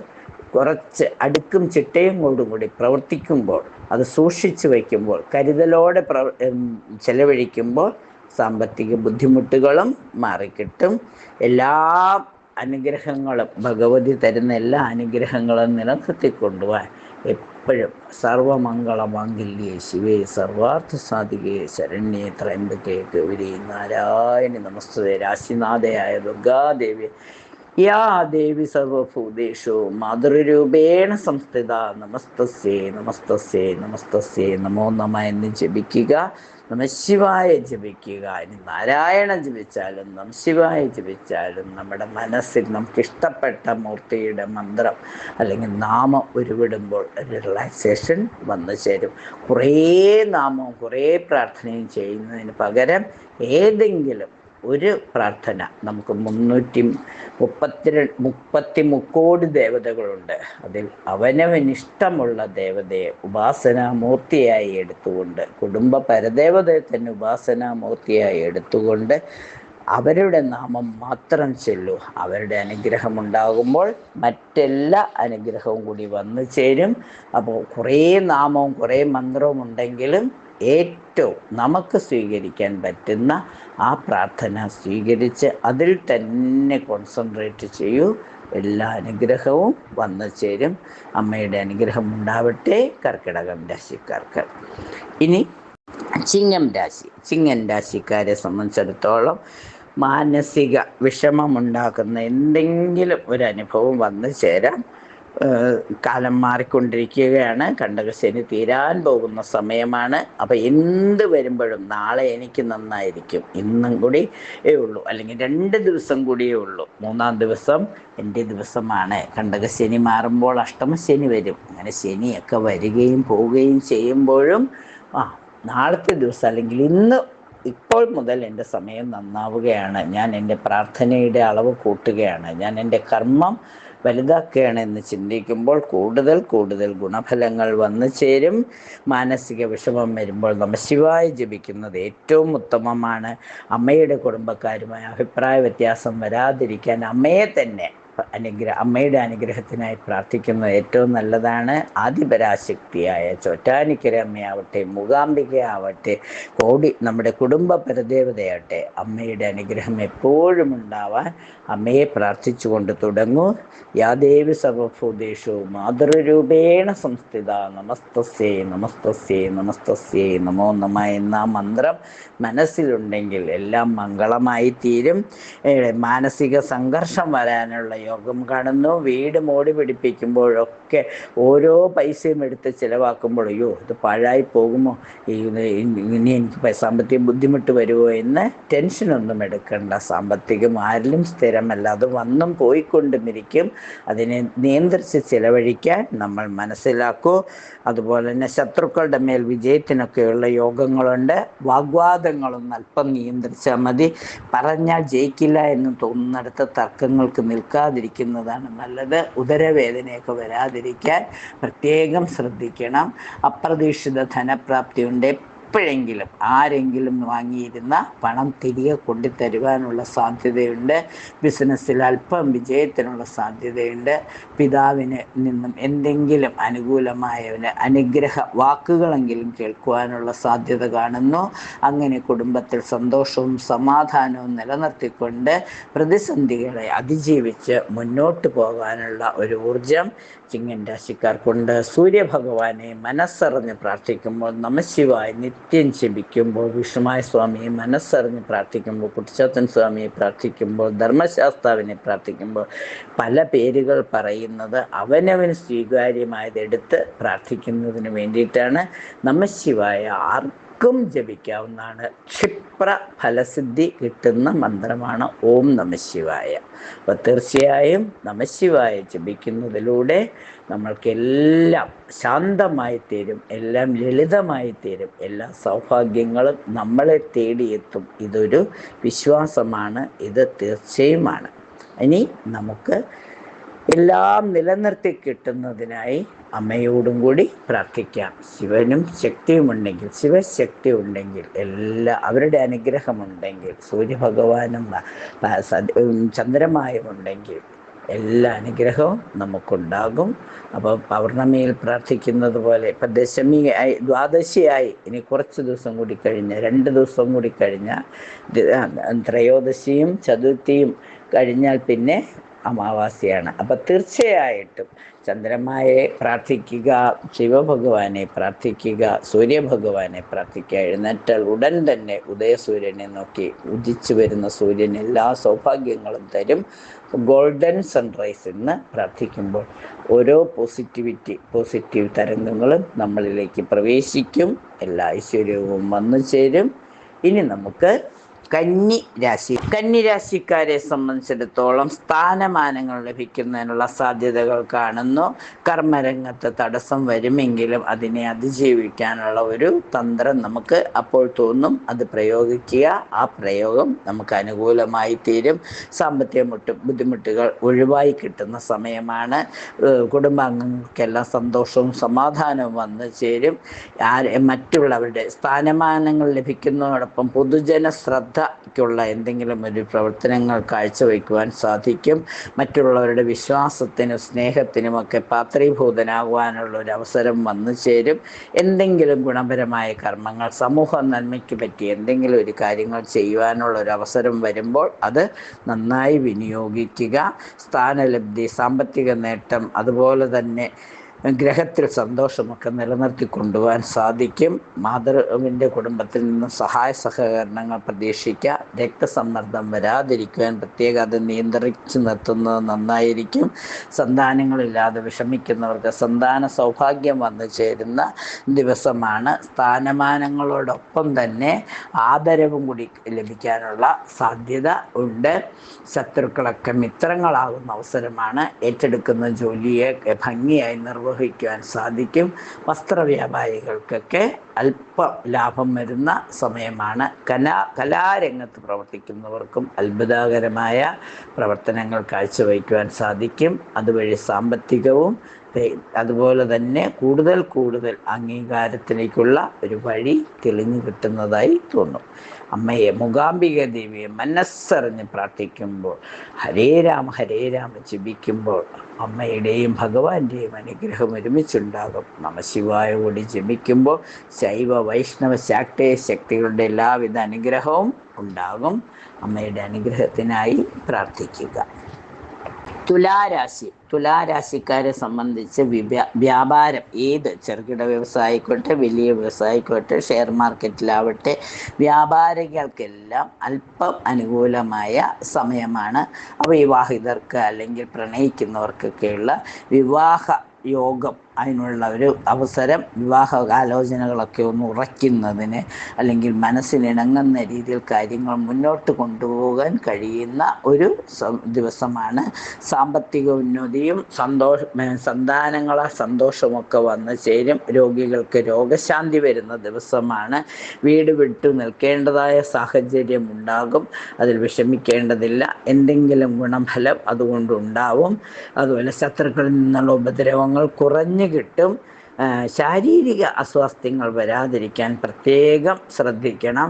കുറച്ച് അടുക്കും ചിട്ടയും കൊണ്ടുകൂടി പ്രവർത്തിക്കുമ്പോൾ, അത് സൂക്ഷിച്ചു വയ്ക്കുമ്പോൾ, കരുതലോടെ ചെലവഴിക്കുമ്പോൾ സാമ്പത്തിക ബുദ്ധിമുട്ടുകളും മാറിക്കിട്ടും. എല്ലാ അനുഗ്രഹങ്ങളും, ഭഗവതി തരുന്ന എല്ലാ അനുഗ്രഹങ്ങളും നിലനിർത്തിക്കൊണ്ടുപോകാൻ എപ്പോഴും സർവമംഗളമാംഗല്യേ ശിവേ സർവാർത്ഥ സാധികേ ശരണ്യേ ത്രയംബകേ ഗൗരി നാരായണി നമസ്തേ. രാശിനാഥയായ ദുർഗാദേവി യാ ദേവി സർവഭൂതേഷു മാതൃരൂപേണ സംസ്ഥിത നമസ്തസ്യേ നമസ്തസ്യേ നമസ്തസ്യേ നമോ നമ എന്ന് ജപിക്കുക. നമശിവായ ജപിക്കുക. ഇനി നാരായണ ജപിച്ചാലും നമശിവായ ജപിച്ചാലും നമ്മുടെ മനസ്സിൽ നമുക്കിഷ്ടപ്പെട്ട മൂർത്തിയുടെ മന്ത്രം അല്ലെങ്കിൽ നാമം ഉരുവിടുമ്പോൾ ഒരു റിലാക്സേഷൻ വന്നു ചേരും. കുറേ നാമവും കുറേ പ്രാർത്ഥനയും ചെയ്യുന്നതിന് പകരം ഏതെങ്കിലും ഒരു പ്രാർത്ഥന, നമുക്ക് 333 ദേവതകളുണ്ട്. അതിൽ അവനവനിഷ്ടമുള്ള ദേവതയെ ഉപാസനാമൂർത്തിയായി എടുത്തുകൊണ്ട്, കുടുംബ പരദേവതയെ തന്നെ ഉപാസനാമൂർത്തിയായി എടുത്തുകൊണ്ട് അവരുടെ നാമം മാത്രം ചൊല്ലൂ. അവരുടെ അനുഗ്രഹം ഉണ്ടാകുമ്പോൾ മറ്റെല്ലാ അനുഗ്രഹവും കൂടി വന്നു ചേരും. അപ്പോൾ കുറേ നാമവും കുറേ മന്ത്രവും ഉണ്ടെങ്കിലും ഏറ്റവും നമുക്ക് സ്വീകരിക്കാൻ പറ്റുന്ന ആ പ്രാർത്ഥന സ്വീകരിച്ച് അതിൽ തന്നെ കോൺസെൻട്രേറ്റ് ചെയ്യൂ. എല്ലാ അനുഗ്രഹവും വന്നു ചേരും. അമ്മയുടെ അനുഗ്രഹം ഉണ്ടാവട്ടെ കർക്കിടകം രാശിക്കാർക്ക്. ഇനി ചിങ്ങൻ രാശിക്കാരെ സംബന്ധിച്ചിടത്തോളം മാനസിക വിഷമമുണ്ടാക്കുന്ന എന്തെങ്കിലും ഒരു അനുഭവം വന്നു ചേരാം. കാലം മാറിക്കൊണ്ടിരിക്കുകയാണ്. കണ്ടകശനി തീരാൻ പോകുന്ന സമയമാണ്. അപ്പം എന്ത് വരുമ്പോഴും നാളെ എനിക്ക് നന്നായിരിക്കും, ഇന്നും കൂടി ഉള്ളൂ, അല്ലെങ്കിൽ 2 ദിവസം കൂടിയേ ഉള്ളൂ, 3-ാം ദിവസം എൻ്റെ ദിവസമാണ്. കണ്ടകശനി മാറുമ്പോൾ അഷ്ടമശനി വരും. അങ്ങനെ ശനിയൊക്കെ വരികയും പോവുകയും ചെയ്യുമ്പോഴും നാളത്തെ ദിവസം അല്ലെങ്കിൽ ഇപ്പോൾ മുതൽ എൻ്റെ സമയം നന്നാവുകയാണ്, ഞാൻ എൻ്റെ പ്രാർത്ഥനയുടെ അളവ് കൂട്ടുകയാണ്, ഞാൻ എൻ്റെ കർമ്മം വലുതാക്കുകയാണ് എന്ന് ചിന്തിക്കുമ്പോൾ കൂടുതൽ കൂടുതൽ ഗുണഫലങ്ങൾ വന്നു ചേരും. മാനസിക വിഷമം വരുമ്പോൾ നമഃശിവായ ജപിക്കുന്നത് ഏറ്റവും ഉത്തമമാണ്. അമ്മയുടെ കുടുംബക്കാരുമായി അഭിപ്രായ വ്യത്യാസം വരാതിരിക്കാൻ അമ്മയെ തന്നെ അമ്മയുടെ അനുഗ്രഹത്തിനായി പ്രാർത്ഥിക്കുന്നത് ഏറ്റവും നല്ലതാണ്. ആദിപരാശക്തിയായ ചോറ്റാനിക്കര അമ്മയാവട്ടെ, മൂകാംബികയാവട്ടെ, നമ്മുടെ കുടുംബ പരദേവതയാവട്ടെ, അമ്മയുടെ അനുഗ്രഹം എപ്പോഴും ഉണ്ടാവാൻ അമ്മയെ പ്രാർത്ഥിച്ചുകൊണ്ട് തുടങ്ങൂ. യാദേവി സർവഭൂതേഷു മാതൃരൂപേണ സംസ്ഥിത നമസ്തസ്യേ നമസ്തസ്യേ നമസ്തസ്യേ നമോ നമ എന്ന മന്ത്രം മനസ്സിലുണ്ടെങ്കിൽ എല്ലാം മംഗളമായി തീരും. മാനസിക സംഘർഷം വരാനുള്ള യോഗം കാണുന്നു. വീട് മോടി പിടിപ്പിക്കുമ്പോഴൊക്കെ ഓരോ പൈസയും എടുത്ത് ചിലവാക്കുമ്പോൾ അയ്യോ ഇത് പാഴായി പോകുമോ, ഇനി എനിക്ക് സാമ്പത്തിക ബുദ്ധിമുട്ട് വരുമോ എന്ന് ടെൻഷനൊന്നും എടുക്കണ്ട. സാമ്പത്തികം ആരിലും സ്ഥിരമല്ല, അത് വന്നും പോയിക്കൊണ്ടുമിരിക്കും. അതിനെ നിയന്ത്രിച്ച് ചിലവഴിക്കാൻ നമ്മൾ മനസ്സിലാക്കൂ. അതുപോലെ തന്നെ ശത്രുക്കളുടെ മേൽ വിജയത്തിനൊക്കെയുള്ള യോഗങ്ങളുണ്ട്. വാഗ്വാദങ്ങളൊന്നും അല്പം നിയന്ത്രിച്ചാൽ മതി. പറഞ്ഞാൽ ജയിക്കില്ല എന്ന് തോന്നുന്നിടത്ത് തർക്കങ്ങൾക്ക് നിൽക്കാതിരിക്കുന്നതാണ് നല്ലത്. ഉദരവേദനയൊക്കെ വരാതിരിക്കാൻ പ്രത്യേകം ശ്രദ്ധിക്കണം. അപ്രതീക്ഷിത ധനപ്രാപ്തി ഉണ്ട്. എപ്പോഴെങ്കിലും ആരെങ്കിലും വാങ്ങിയിരുന്ന പണം തിരികെ കൊണ്ടുതരുവാനുള്ള സാധ്യതയുണ്ട്. ബിസിനസ്സിൽ അല്പം വിജയത്തിനുള്ള സാധ്യതയുണ്ട്. പിതാവിന് നിന്നും എന്തെങ്കിലും അനുകൂലമായ അനുഗ്രഹ വാക്കുകളെങ്കിലും കേൾക്കുവാനുള്ള സാധ്യത കാണുന്നു. അങ്ങനെ കുടുംബത്തിൽ സന്തോഷവും സമാധാനവും നിലനിർത്തിക്കൊണ്ട് പ്രതിസന്ധികളെ അതിജീവിച്ച് മുന്നോട്ട് പോകാനുള്ള ഒരു ഊർജം ചിങ്ങൻ രാശിക്കാർക്കുണ്ട്. സൂര്യഭഗവാനെ മനസ്സറിഞ്ഞ് പ്രാർത്ഥിക്കുമ്പോൾ, നമഃശിവായ നിത്യം ജപിക്കുമ്പോൾ, വിഷ്ണുമായ സ്വാമിയെ മനസ്സറിഞ്ഞ് പ്രാർത്ഥിക്കുമ്പോൾ, കുട്ടിച്ചാത്തൻ സ്വാമിയെ പ്രാർത്ഥിക്കുമ്പോൾ, ധർമ്മശാസ്താവിനെ പ്രാർത്ഥിക്കുമ്പോൾ പല പേരുകൾ പറയുന്നത് അവനവന് സ്വീകാര്യമായതെടുത്ത് പ്രാർത്ഥിക്കുന്നതിന് വേണ്ടിയിട്ടാണ്. നമഃശിവായ ആർക്കും ജപിക്കാവുന്നതാണ്. ക്ഷിപ്ര ഫലസിദ്ധി കിട്ടുന്ന മന്ത്രമാണ് ഓം നമഃശിവായ. അപ്പോൾ തീർച്ചയായും നമഃശിവായ ജപിക്കുന്നതിലൂടെ നമ്മൾക്കെല്ലാം ശാന്തമായി തീരും, എല്ലാം ലളിതമായി തീരും, എല്ലാ സൗഭാഗ്യങ്ങളും നമ്മളെ തേടിയെത്തും. ഇതൊരു വിശ്വാസമാണ്, ഇത് തീർച്ചയുമാണ്. ഇനി നമുക്ക് എല്ലാം നിലനിർത്തി കിട്ടുന്നതിനായി അമ്മയോടും കൂടി പ്രാർത്ഥിക്കാം. ശിവനും ശക്തിയുമുണ്ടെങ്കിൽ, ശിവശക്തി ഉണ്ടെങ്കിൽ, അവരുടെ അനുഗ്രഹമുണ്ടെങ്കിൽ, സൂര്യഭഗവാനും ചന്ദ്രമായുമുണ്ടെങ്കിൽ എല്ലാ അനുഗ്രഹവും നമുക്കുണ്ടാകും. അപ്പോൾ പൗർണമിയിൽ പ്രാർത്ഥിക്കുന്നത് പോലെ ഇപ്പം ദശമിയായി, ദ്വാദശിയായി, ഇനി കുറച്ച് ദിവസം കൂടി കഴിഞ്ഞ് 2 ദിവസം കൂടി കഴിഞ്ഞാൽ ത്രയോദശിയും ചതുർത്ഥിയും കഴിഞ്ഞാൽ പിന്നെ അമാവാസ്യയാണ്. അപ്പം തീർച്ചയായിട്ടും ചന്ദ്രമായെ പ്രാർത്ഥിക്കുക, ശിവഭഗവാനെ പ്രാർത്ഥിക്കുക, സൂര്യഭഗവാനെ പ്രാർത്ഥിക്കുക. എഴുന്നേറ്റാൽ ഉടൻ തന്നെ ഉദയസൂര്യനെ നോക്കി ഉദിച്ചു വരുന്ന സൂര്യൻ എല്ലാ സൗഭാഗ്യങ്ങളും തരും. ഗോൾഡൻ സൺറൈസ് എന്ന് പ്രാർത്ഥിക്കുമ്പോൾ ഓരോ പോസിറ്റീവ് തരംഗങ്ങളും നമ്മളിലേക്ക് പ്രവേശിക്കും. എല്ലാ ഐശ്വര്യവും വന്നു ചേരും. ഇനി നമുക്ക് കന്നി രാശിക്കാരെ സംബന്ധിച്ചിടത്തോളം സ്ഥാനമാനങ്ങൾ ലഭിക്കുന്നതിനുള്ള സാധ്യതകൾ കാണുന്നു. കർമ്മരംഗത്ത് തടസ്സം വരുമെങ്കിലും അതിനെ അതിജീവിക്കാനുള്ള ഒരു തന്ത്രം നമുക്ക് അപ്പോൾ തോന്നും. അത് പ്രയോഗിക്കുക. ആ പ്രയോഗം നമുക്ക് അനുകൂലമായി തീരും. സാമ്പത്തിക ബുദ്ധിമുട്ടുകൾ ഒഴിവായി കിട്ടുന്ന സമയമാണ്. കുടുംബാംഗങ്ങൾക്കെല്ലാം സന്തോഷവും സമാധാനവും വന്നു ചേരും. മറ്റുള്ളവരുടെ സ്ഥാനമാനങ്ങൾ ലഭിക്കുന്നതോടൊപ്പം പൊതുജന ശ്രദ്ധയ്ക്കുള്ള എന്തെങ്കിലും ഒരു പ്രവർത്തനങ്ങൾ കാഴ്ചവെക്കുവാൻ സാധിക്കും. മറ്റുള്ളവരുടെ വിശ്വാസത്തിനും സ്നേഹത്തിനുമൊക്കെ പാത്രീഭൂതനാകുവാനുള്ള ഒരു അവസരം വന്നു ചേരും. എന്തെങ്കിലും ഗുണപരമായ കർമ്മങ്ങൾ, സമൂഹ നന്മയ്ക്ക് പറ്റി എന്തെങ്കിലും ഒരു കാര്യങ്ങൾ ചെയ്യുവാനുള്ള ഒരു അവസരം വരുമ്പോൾ അത് നന്നായി വിനിയോഗിക്കുക. സ്ഥാനലബ്ധി, സാമ്പത്തിക നേട്ടം, അതുപോലെ തന്നെ ഗ്രഹത്തിൽ സന്തോഷമൊക്കെ നിലനിർത്തി കൊണ്ടുപോകാൻ സാധിക്കും. മാതൃവിൻ്റെ കുടുംബത്തിൽ നിന്നും സഹായ സഹകരണങ്ങൾ പ്രതീക്ഷിക്കുക. രക്തസമ്മർദ്ദം വരാതിരിക്കുവാൻ പ്രത്യേകം അത് നിയന്ത്രിച്ച് നിർത്തുന്നത് നന്നായിരിക്കും. സന്താനങ്ങളില്ലാതെ വിഷമിക്കുന്നവർക്ക് സന്താന സൗഭാഗ്യം വന്നു ചേരുന്ന ദിവസമാണ്. സ്ഥാനമാനങ്ങളോടൊപ്പം തന്നെ ആദരവും കൂടി ലഭിക്കാനുള്ള സാധ്യത ഉണ്ട്. ശത്രുക്കളൊക്കെ മിത്രങ്ങളാകുന്ന അവസരമാണ്. ഏറ്റെടുക്കുന്ന ജോലിയെ ഭംഗിയായി നിർവഹിക്കുവാൻ സാധിക്കും. വസ്ത്രവ്യാപാരികൾക്കൊക്കെ അല്പ ലാഭം വരുന്ന സമയമാണ്. കലാരംഗത്ത് പ്രവർത്തിക്കുന്നവർക്കും അത്ഭുതകരമായ പ്രവർത്തനങ്ങൾ കാഴ്ചവയ്ക്കുവാൻ സാധിക്കും. അതുവഴി സാമ്പത്തികവും അതുപോലെ തന്നെ കൂടുതൽ അംഗീകാരത്തിലേക്കുള്ള ഒരു വഴി തെളിഞ്ഞു കിട്ടുന്നതായി തോന്നും. അമ്മയെ, മൂകാംബിക ദേവിയെ മനസ്സറിഞ്ഞ് പ്രാർത്ഥിക്കുമ്പോൾ, ഹരേ രാമ ജപിക്കുമ്പോൾ അമ്മയുടെയും ഭഗവാന്റെയും അനുഗ്രഹം ഒരുമിച്ചുണ്ടാകും. നമശിവായ കൂടി ജപിക്കുമ്പോൾ ശൈവ വൈഷ്ണവ ശാക്തേയ ശക്തികളുടെ എല്ലാവിധ അനുഗ്രഹവും ഉണ്ടാകും. അമ്മയുടെ അനുഗ്രഹത്തിനായി പ്രാർത്ഥിക്കുക. തുലാരാശിക്കാരെ സംബന്ധിച്ച് വ്യാപാരം, ഏത് ചെറുകിട വ്യവസായിക്കോട്ടെ വലിയ വ്യവസായിക്കോട്ടെ ഷെയർ മാർക്കറ്റിലാവട്ടെ, വ്യാപാരികൾക്കെല്ലാം അല്പം അനുകൂലമായ സമയമാണ്. അവിവാഹിതർക്ക് അല്ലെങ്കിൽ പ്രണയിക്കുന്നവർക്കൊക്കെയുള്ള വിവാഹ യോഗം, അതിനുള്ള ഒരു അവസരം, വിവാഹ ആലോചനകളൊക്കെ ഒന്ന് ഉറയ്ക്കുന്നതിന് അല്ലെങ്കിൽ മനസ്സിനിണങ്ങുന്ന രീതിയിൽ കാര്യങ്ങൾ മുന്നോട്ട് കൊണ്ടുപോകാൻ കഴിയുന്ന ഒരു ദിവസമാണ്. സാമ്പത്തിക ഉന്നതിയും സന്താനങ്ങളെ സന്തോഷമൊക്കെ വന്നു ചേരും. രോഗികൾക്ക് രോഗശാന്തി വരുന്ന ദിവസമാണ്. വീട് വിട്ടു നിൽക്കേണ്ടതായ സാഹചര്യം ഉണ്ടാകും. അതിൽ വിഷമിക്കേണ്ടതില്ല. എന്തെങ്കിലും ഗുണഫലം അതുകൊണ്ടുണ്ടാവും. അതുപോലെ ശത്രുക്കളിൽ നിന്നുള്ള ഉപദ്രവങ്ങൾ കുറഞ്ഞു കിട്ടും. ശാരീരിക അസ്വാസ്ഥ്യങ്ങൾ വരാതിരിക്കാൻ പ്രത്യേകം ശ്രദ്ധിക്കണം.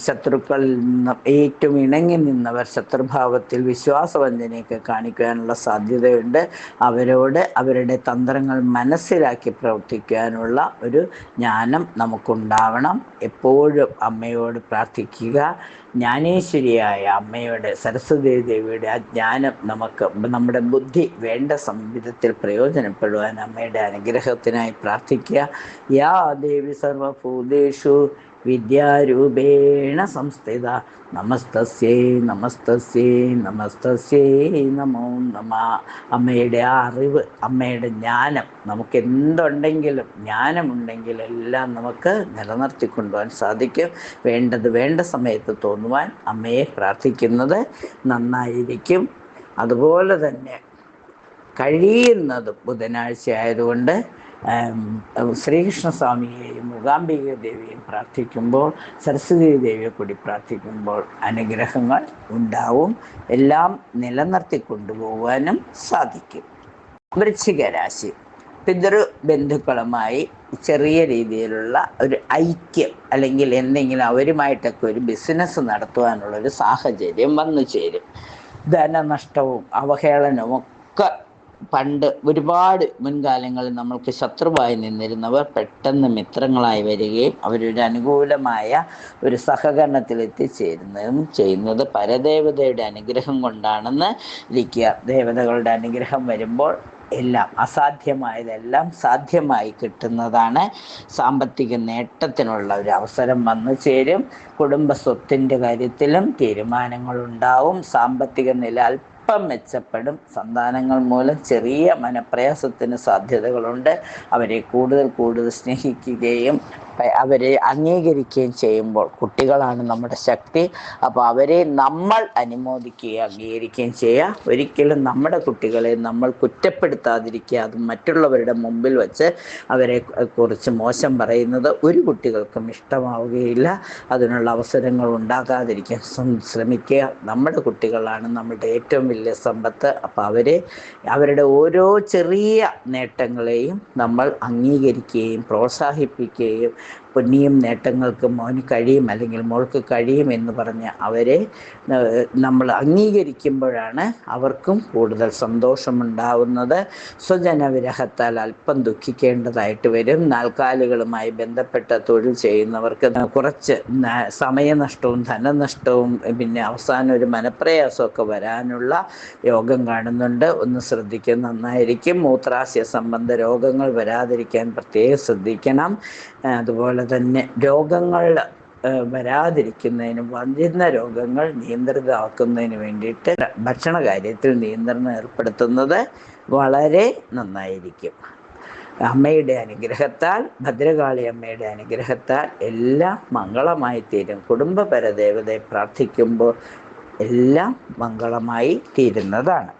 ശത്രുക്കളിൽ നിന്ന് ഏറ്റവും ഇണങ്ങി നിന്നവർ ശത്രുഭാവത്തിൽ വിശ്വാസവഞ്ചനയൊക്കെ കാണിക്കാനുള്ള സാധ്യതയുണ്ട്. അവരോട് അവരുടെ തന്ത്രങ്ങൾ മനസ്സിലാക്കി പ്രവർത്തിക്കാനുള്ള ഒരു ജ്ഞാനം നമുക്കുണ്ടാവണം. എപ്പോഴും അമ്മയോട് പ്രാർത്ഥിക്കുക. ജ്ഞാനേശ്വരിയായ അമ്മയുടെ, സരസ്വതി ദേവിയുടെ ആ ജ്ഞാനം നമുക്ക്, നമ്മുടെ ബുദ്ധി വേണ്ട സംവിധത്തിൽ പ്രയോജനപ്പെടുവാൻ അമ്മയുടെ അനുഗ്രഹത്തിനായി പ്രാർത്ഥിക്കുക. യാ ദേവി സർവഭൂതേഷു വിദ്യാരൂപേണ സംസ്ഥിത നമസ്തസ്യൈ നമോ നമഃ. അമ്മയുടെ ആ അറിവ്, അമ്മയുടെ ജ്ഞാനം, നമുക്ക് എന്തുണ്ടെങ്കിലും ജ്ഞാനമുണ്ടെങ്കിൽ എല്ലാം നമുക്ക് നിലനിർത്തിക്കൊണ്ടുപോകാൻ സാധിക്കും. വേണ്ടത് വേണ്ട സമയത്ത് തോന്നുവാൻ അമ്മയെ പ്രാർത്ഥിക്കുന്നത് നന്നായിരിക്കും. അതുപോലെ തന്നെ കഴിയുന്നതും ബുധനാഴ്ച ആയതുകൊണ്ട് ശ്രീകൃഷ്ണസ്വാമിയെയും മൂകാംബിക ദേവിയെയും പ്രാർത്ഥിക്കുമ്പോൾ, സരസ്വതി ദേവിയെ കൂടി പ്രാർത്ഥിക്കുമ്പോൾ അനുഗ്രഹങ്ങൾ ഉണ്ടാവും. എല്ലാം നിലനിർത്തി കൊണ്ടുപോകാനും സാധിക്കും. വൃശ്ചിക രാശി, പിതൃബന്ധുക്കളുമായി ചെറിയ രീതിയിലുള്ള ഒരു ഐക്യം അല്ലെങ്കിൽ എന്തെങ്കിലും അവരുമായിട്ടൊക്കെ ഒരു ബിസിനസ് നടത്തുവാനുള്ളൊരു സാഹചര്യം വന്നു ചേരും. ധനനഷ്ടവും അവഹേളനവും ഒക്കെ പണ്ട് ഒരുപാട് മുൻകാലങ്ങളിൽ നമ്മൾക്ക് ശത്രുവായി നിന്നിരുന്നവർ പെട്ടെന്ന് മിത്രങ്ങളായി വരികയും അവരൊരു അനുകൂലമായ ഒരു സഹകരണത്തിൽ എത്തിച്ചേരുന്നതും ചെയ്യുന്നത് പരദേവതയുടെ അനുഗ്രഹം കൊണ്ടാണെന്ന് ഇരിക്കുക. ദേവതകളുടെ അനുഗ്രഹം വരുമ്പോൾ എല്ലാം അസാധ്യമായതെല്ലാം സാധ്യമായി കിട്ടുന്നതാണ്. സാമ്പത്തിക നേട്ടത്തിനുള്ള ഒരു അവസരം വന്നു ചേരും. കുടുംബ സ്വത്തിൻ്റെ കാര്യത്തിലും തീരുമാനങ്ങളുണ്ടാവും. സാമ്പത്തിക നില അല്പം മെച്ചപ്പെടും. സന്താനങ്ങൾ മൂലം ചെറിയ മനപ്രയാസത്തിന് സാധ്യതകളുണ്ട്. അവരെ കൂടുതൽ സ്നേഹിക്കുകയും അവരെ അംഗീകരിക്കുകയും ചെയ്യുമ്പോൾ, കുട്ടികളാണ് നമ്മുടെ ശക്തി, അപ്പോൾ അവരെ നമ്മൾ അനുമോദിക്കുകയും അംഗീകരിക്കുകയും ചെയ്യുക. ഒരിക്കലും നമ്മുടെ കുട്ടികളെ നമ്മൾ കുറ്റപ്പെടുത്താതിരിക്കുക. അത് മറ്റുള്ളവരുടെ മുമ്പിൽ വെച്ച് അവരെ കുറിച്ച് മോശം പറയുന്നത് ഒരു കുട്ടികൾക്കും ഇഷ്ടമാവുകയില്ല. അതിനുള്ള അവസരങ്ങൾ ഉണ്ടാകാതിരിക്കാൻ ശ്രമിക്കുക. നമ്മുടെ കുട്ടികളാണ് നമ്മളുടെ ഏറ്റവും വലിയ സമ്പത്ത്. അപ്പോൾ അവരുടെ ഓരോ ചെറിയ നേട്ടങ്ങളെയും നമ്മൾ അംഗീകരിക്കുകയും പ്രോത്സാഹിപ്പിക്കുകയും പുണ്യം നേട്ടങ്ങൾക്ക് മോന് കഴിയും അല്ലെങ്കിൽ മോൾക്ക് കഴിയും എന്ന് പറഞ്ഞ് അവരെ നമ്മൾ അംഗീകരിക്കുമ്പോഴാണ് അവർക്കും കൂടുതൽ സന്തോഷമുണ്ടാവുന്നത്. സ്വജനവിരഹത്താൽ അല്പം ദുഃഖിക്കേണ്ടതായിട്ട് വരും. നാൽക്കാലികളുമായി ബന്ധപ്പെട്ട തൊഴിൽ ചെയ്യുന്നവർക്ക് കുറച്ച് സമയനഷ്ടവും ധനനഷ്ടവും പിന്നെ അവസാനം ഒരു മനപ്രയാസമൊക്കെ വരാനുള്ള യോഗം കാണുന്നുണ്ട്. ഒന്ന് ശ്രദ്ധിക്കുന്നത് നന്നായിരിക്കും. മൂത്രാശയ സംബന്ധ രോഗങ്ങൾ വരാതിരിക്കാൻ പ്രത്യേകം ശ്രദ്ധിക്കണം. അതുപോലെ തന്നെ രോഗങ്ങൾ വരാതിരിക്കുന്നതിനും വരുന്ന രോഗങ്ങൾ നിയന്ത്രിതമാക്കുന്നതിന് വേണ്ടിയിട്ട് ഭക്ഷണ കാര്യത്തിൽ നിയന്ത്രണം ഏർപ്പെടുത്തുന്നത് വളരെ നന്നായിരിക്കും. അമ്മയുടെ അനുഗ്രഹത്താൽ, ഭദ്രകാളി അമ്മയുടെ അനുഗ്രഹത്താൽ എല്ലാം മംഗളമായി തീരും. കുടുംബ പരദേവതയെ പ്രാർത്ഥിക്കുമ്പോൾ എല്ലാം മംഗളമായി തീരുന്നതാണ്.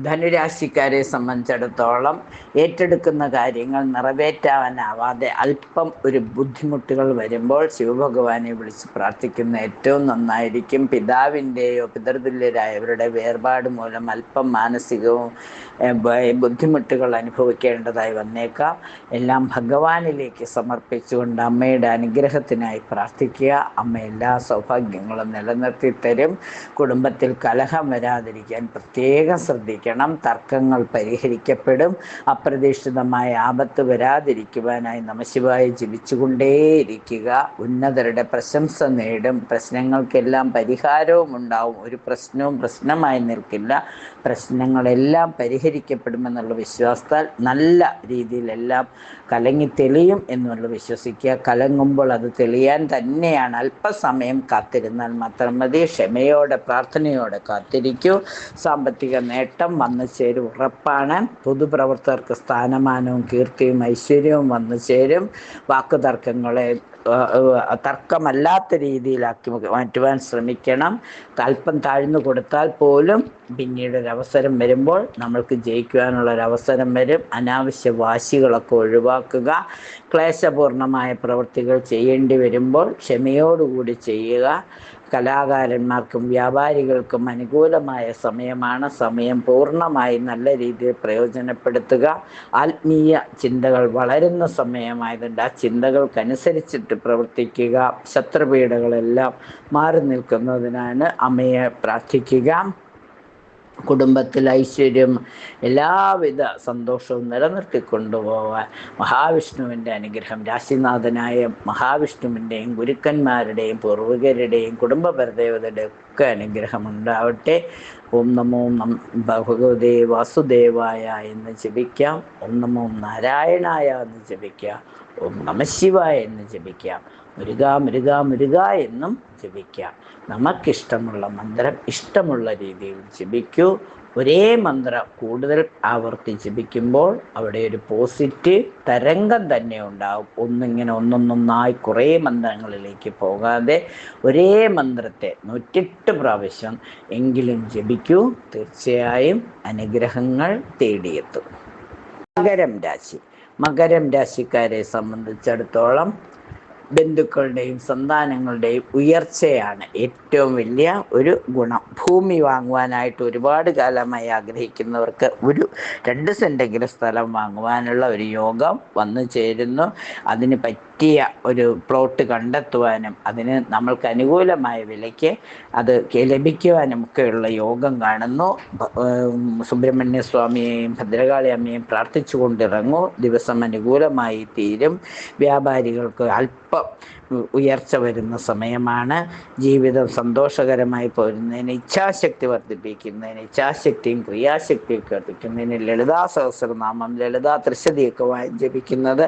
ധനുരാശിക്കാരെ സംബന്ധിച്ചിടത്തോളം ഏറ്റെടുക്കുന്ന കാര്യങ്ങൾ നിറവേറ്റാനാവാതെ അല്പം ഒരു ബുദ്ധിമുട്ടുകൾ വരുമ്പോൾ ശിവഭഗവാനെ വിളിച്ച് പ്രാർത്ഥിക്കുന്ന ഏറ്റവും നന്നായിരിക്കും. പിതാവിൻ്റെയോ പിതൃതുല്യരായവരുടെ വേർപാട് മൂലം അല്പം മാനസികവും ബുദ്ധിമുട്ടുകൾ അനുഭവിക്കേണ്ടതായി വന്നേക്കാം. എല്ലാം ഭഗവാനിലേക്ക് സമർപ്പിച്ചുകൊണ്ട് അമ്മയുടെ അനുഗ്രഹത്തിനായി പ്രാർത്ഥിക്കുക. അമ്മ എല്ലാ സൗഭാഗ്യങ്ങളും നിലനിർത്തി തരും. കുടുംബത്തിൽ കലഹം വരാതിരിക്കാൻ പ്രത്യേകം ശ്രദ്ധിക്കണം. തർക്കങ്ങൾ പരിഹരിക്കപ്പെടും. അപ്രതീക്ഷിതമായ ആപത്ത് വരാതിരിക്കുവാനായി നമഃശിവായ ജപിച്ചുകൊണ്ടേയിരിക്കുക. ഉന്നതരുടെ പ്രശംസ നേടും. പ്രശ്നങ്ങൾക്കെല്ലാം പരിഹാരവും ഉണ്ടാവും. ഒരു പ്രശ്നവും പ്രശ്നമായി നിൽക്കില്ല. പ്രശ്നങ്ങളെല്ലാം പരിഹരിക്കപ്പെടുമെന്നുള്ള വിശ്വാസത്താൽ നല്ല രീതിയിലെല്ലാം കലങ്ങി തെളിയും എന്നുള്ള വിശ്വസിക്കുക. കലങ്ങുമ്പോൾ അത് തെളിയാൻ തന്നെയാണ്. അല്പസമയം കാത്തിരുന്നാൽ മാത്രം മതി. ക്ഷമയോടെ പ്രാർത്ഥനയോടെ കാത്തിരിക്കൂ. സാമ്പത്തിക നേട്ടം വന്നു ചേരും, ഉറപ്പാണ്. പൊതുപ്രവർത്തകർക്ക് സ്ഥാനമാനവും കീർത്തിയും ഐശ്വര്യവും വന്നു ചേരും. വാക്കുതർക്കങ്ങളെ തർക്കമല്ലാത്ത രീതിയിലാക്കി മാറ്റുവാൻ ശ്രമിക്കണം. അല്പം താഴ്ന്നു കൊടുത്താൽ പോലും പിന്നീട് ഒരവസരം വരുമ്പോൾ നമ്മൾക്ക് ജയിക്കുവാനുള്ളൊരവസരം വരും. അനാവശ്യ വാശികളൊക്കെ ഒഴിവാക്കുക. ക്ലേശപൂർണമായ പ്രവൃത്തികൾ ചെയ്യേണ്ടി വരുമ്പോൾ ക്ഷമയോടുകൂടി ചെയ്യുക. കലാകാരന്മാർക്കും വ്യാപാരികൾക്കും അനുകൂലമായ സമയമാണ്. സമയം പൂർണ്ണമായി നല്ല രീതിയിൽ പ്രയോജനപ്പെടുത്തുക. ആത്മീയ ചിന്തകൾ വളരുന്ന സമയമായതുകൊണ്ട് ആ ചിന്തകൾക്കനുസരിച്ചിട്ട് പ്രവർത്തിക്കുക. ശത്രുപീഡകളെല്ലാം മാറി നിൽക്കുന്നതിനാണ് അമ്മയെ പ്രാർത്ഥിക്കുക. കുടുംബത്തിൽ ഐശ്വര്യം എല്ലാവിധ സന്തോഷവും നിലനിർത്തിക്കൊണ്ടുപോകാൻ മഹാവിഷ്ണുവിൻ്റെ അനുഗ്രഹം, രാശിനാഥനായ മഹാവിഷ്ണുവിൻ്റെയും ഗുരുക്കന്മാരുടെയും പൂർവികരുടെയും കുടുംബ പരദേവതയുടെ ഒക്കെ അനുഗ്രഹം ഉണ്ടാവട്ടെ. ഓം നമോ ഭഗവതേ വാസുദേവായ എന്ന് ജപിക്കാം. ഓം നമോ നാരായണായ എന്ന് ജപിക്കാം. ഓം നമഃശിവായ എന്ന് ജപിക്കാം. മുരുക എന്നും ജപിക്കാം. നമുക്കിഷ്ടമുള്ള മന്ത്രം ഇഷ്ടമുള്ള രീതിയിൽ ജപിക്കൂ. ഒരേ മന്ത്രം കൂടുതൽ ആവർത്തി ജപിക്കുമ്പോൾ അവിടെ ഒരു പോസിറ്റീവ് തരംഗം തന്നെ ഉണ്ടാവും. ഒന്നൊന്നായി കുറേ മന്ത്രങ്ങളിലേക്ക് പോകാതെ ഒരേ മന്ത്രത്തെ 108 പ്രാവശ്യം എങ്കിലും ജപിക്കൂ. തീർച്ചയായും അനുഗ്രഹങ്ങൾ തേടിയെത്തും. മകരം രാശിക്കാരെ സംബന്ധിച്ചിടത്തോളം ബന്ധുക്കളുടെയും സന്താനങ്ങളുടെയും ഉയർച്ചയാണ് ഏറ്റവും വലിയ ഒരു ഗുണം. ഭൂമി വാങ്ങുവാനായിട്ട് ഒരുപാട് കാലമായി ആഗ്രഹിക്കുന്നവർക്ക് 2 സെൻറ്റെങ്കിലും സ്ഥലം വാങ്ങുവാനുള്ള ഒരു യോഗം വന്നു ചേരുന്നു. അതിന് പറ്റിയ ഒരു പ്ലോട്ട് കണ്ടെത്തുവാനും അതിന് നമ്മൾക്ക് അനുകൂലമായ വിലയ്ക്ക് അത് ലഭിക്കുവാനും ഒക്കെയുള്ള യോഗം കാണുന്നു. സുബ്രഹ്മണ്യ സ്വാമിയെയും ഭദ്രകാളി അമ്മയെയും പ്രാർത്ഥിച്ചു കൊണ്ടിറങ്ങൂ. ദിവസം അനുകൂലമായി തീരും. വ്യാപാരികൾക്ക് അല്പം ഉയർച്ച വരുന്ന സമയമാണ്. ജീവിതം സന്തോഷകരമായി പോരുന്നതിന്, ഇച്ഛാശക്തി വർദ്ധിപ്പിക്കുന്നതിന്, ഇച്ഛാശക്തിയും ക്രിയാശക്തിയും വർദ്ധിക്കുന്നതിന് ലളിതാ സഹസ്രനാമം, ലളിതാ ത്രിശതിയൊക്കെ ജപിക്കുന്നത്